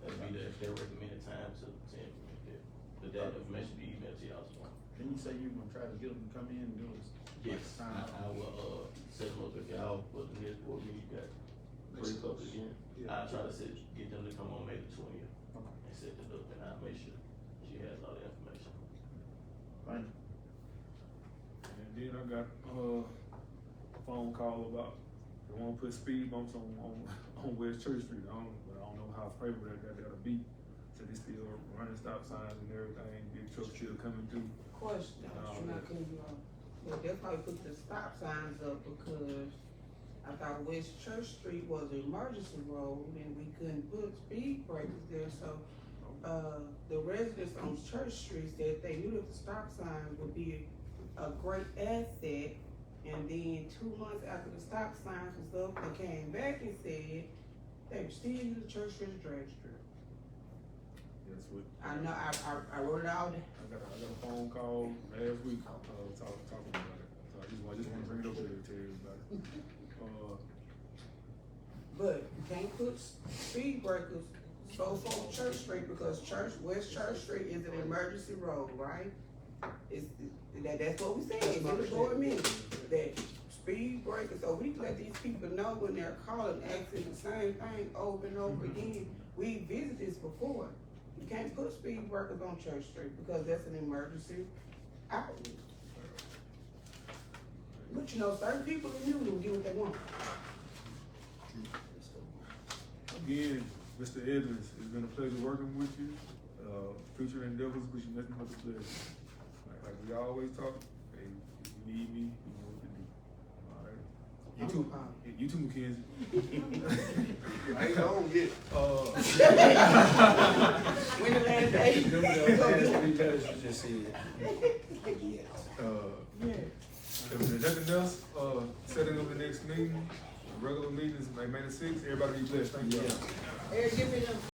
That'd be their recommended time to implement that. But that information be emailed to y'all as well. Didn't you say you were gonna try to get them to come in and do this? Yes, I will, set them up if y'all, for the next board meeting, you got three folks again. I'll try to get them to come on May the 20th. And set it up, and I'll make sure she has all the information. Thank you. And then I got a phone call about they want to put speed bumps on West Church Street. I don't know how favorable that'll be. So they still running stop signs and everything. Big trucks still coming through. Question, I'm not cutting you off. Well, that's why we put the stop signs up, because I thought West Church Street was an emergency road and we couldn't put speed breakers there, so the residents on Church Street said they knew that the stop signs would be a great asset. And then 2 months after the stop signs was up, they came back and said they were still using Church Street as drag strip. That's what I know, I wrote it out. I got a phone call last week, talking about it. So I just want to bring it up there to everybody. But you can't put speed breakers so on Church Street, because West Church Street is an emergency road, right? That's what we said, in the board meeting, that speed breakers, so we let these people know when they're calling, asking the same thing over and over again. We visited this before, You can't put speed workers on Church Street because that's an emergency outlet. But you know, certain people in Newton will get what they want. Again, Mr. Edmonds, it's been a pleasure working with you. Future endeavors, wish you nothing but the pleasure. Like we always talk, hey, if you need me, you know what to do. Alright? You too, you too, Mackenzie. I ain't on yet. When the last day? Remember the last three letters you just said? If there's nothing else, setting up the next meeting, regular meetings, May the 6th, everybody be blessed. Thank you. Eric, give me them.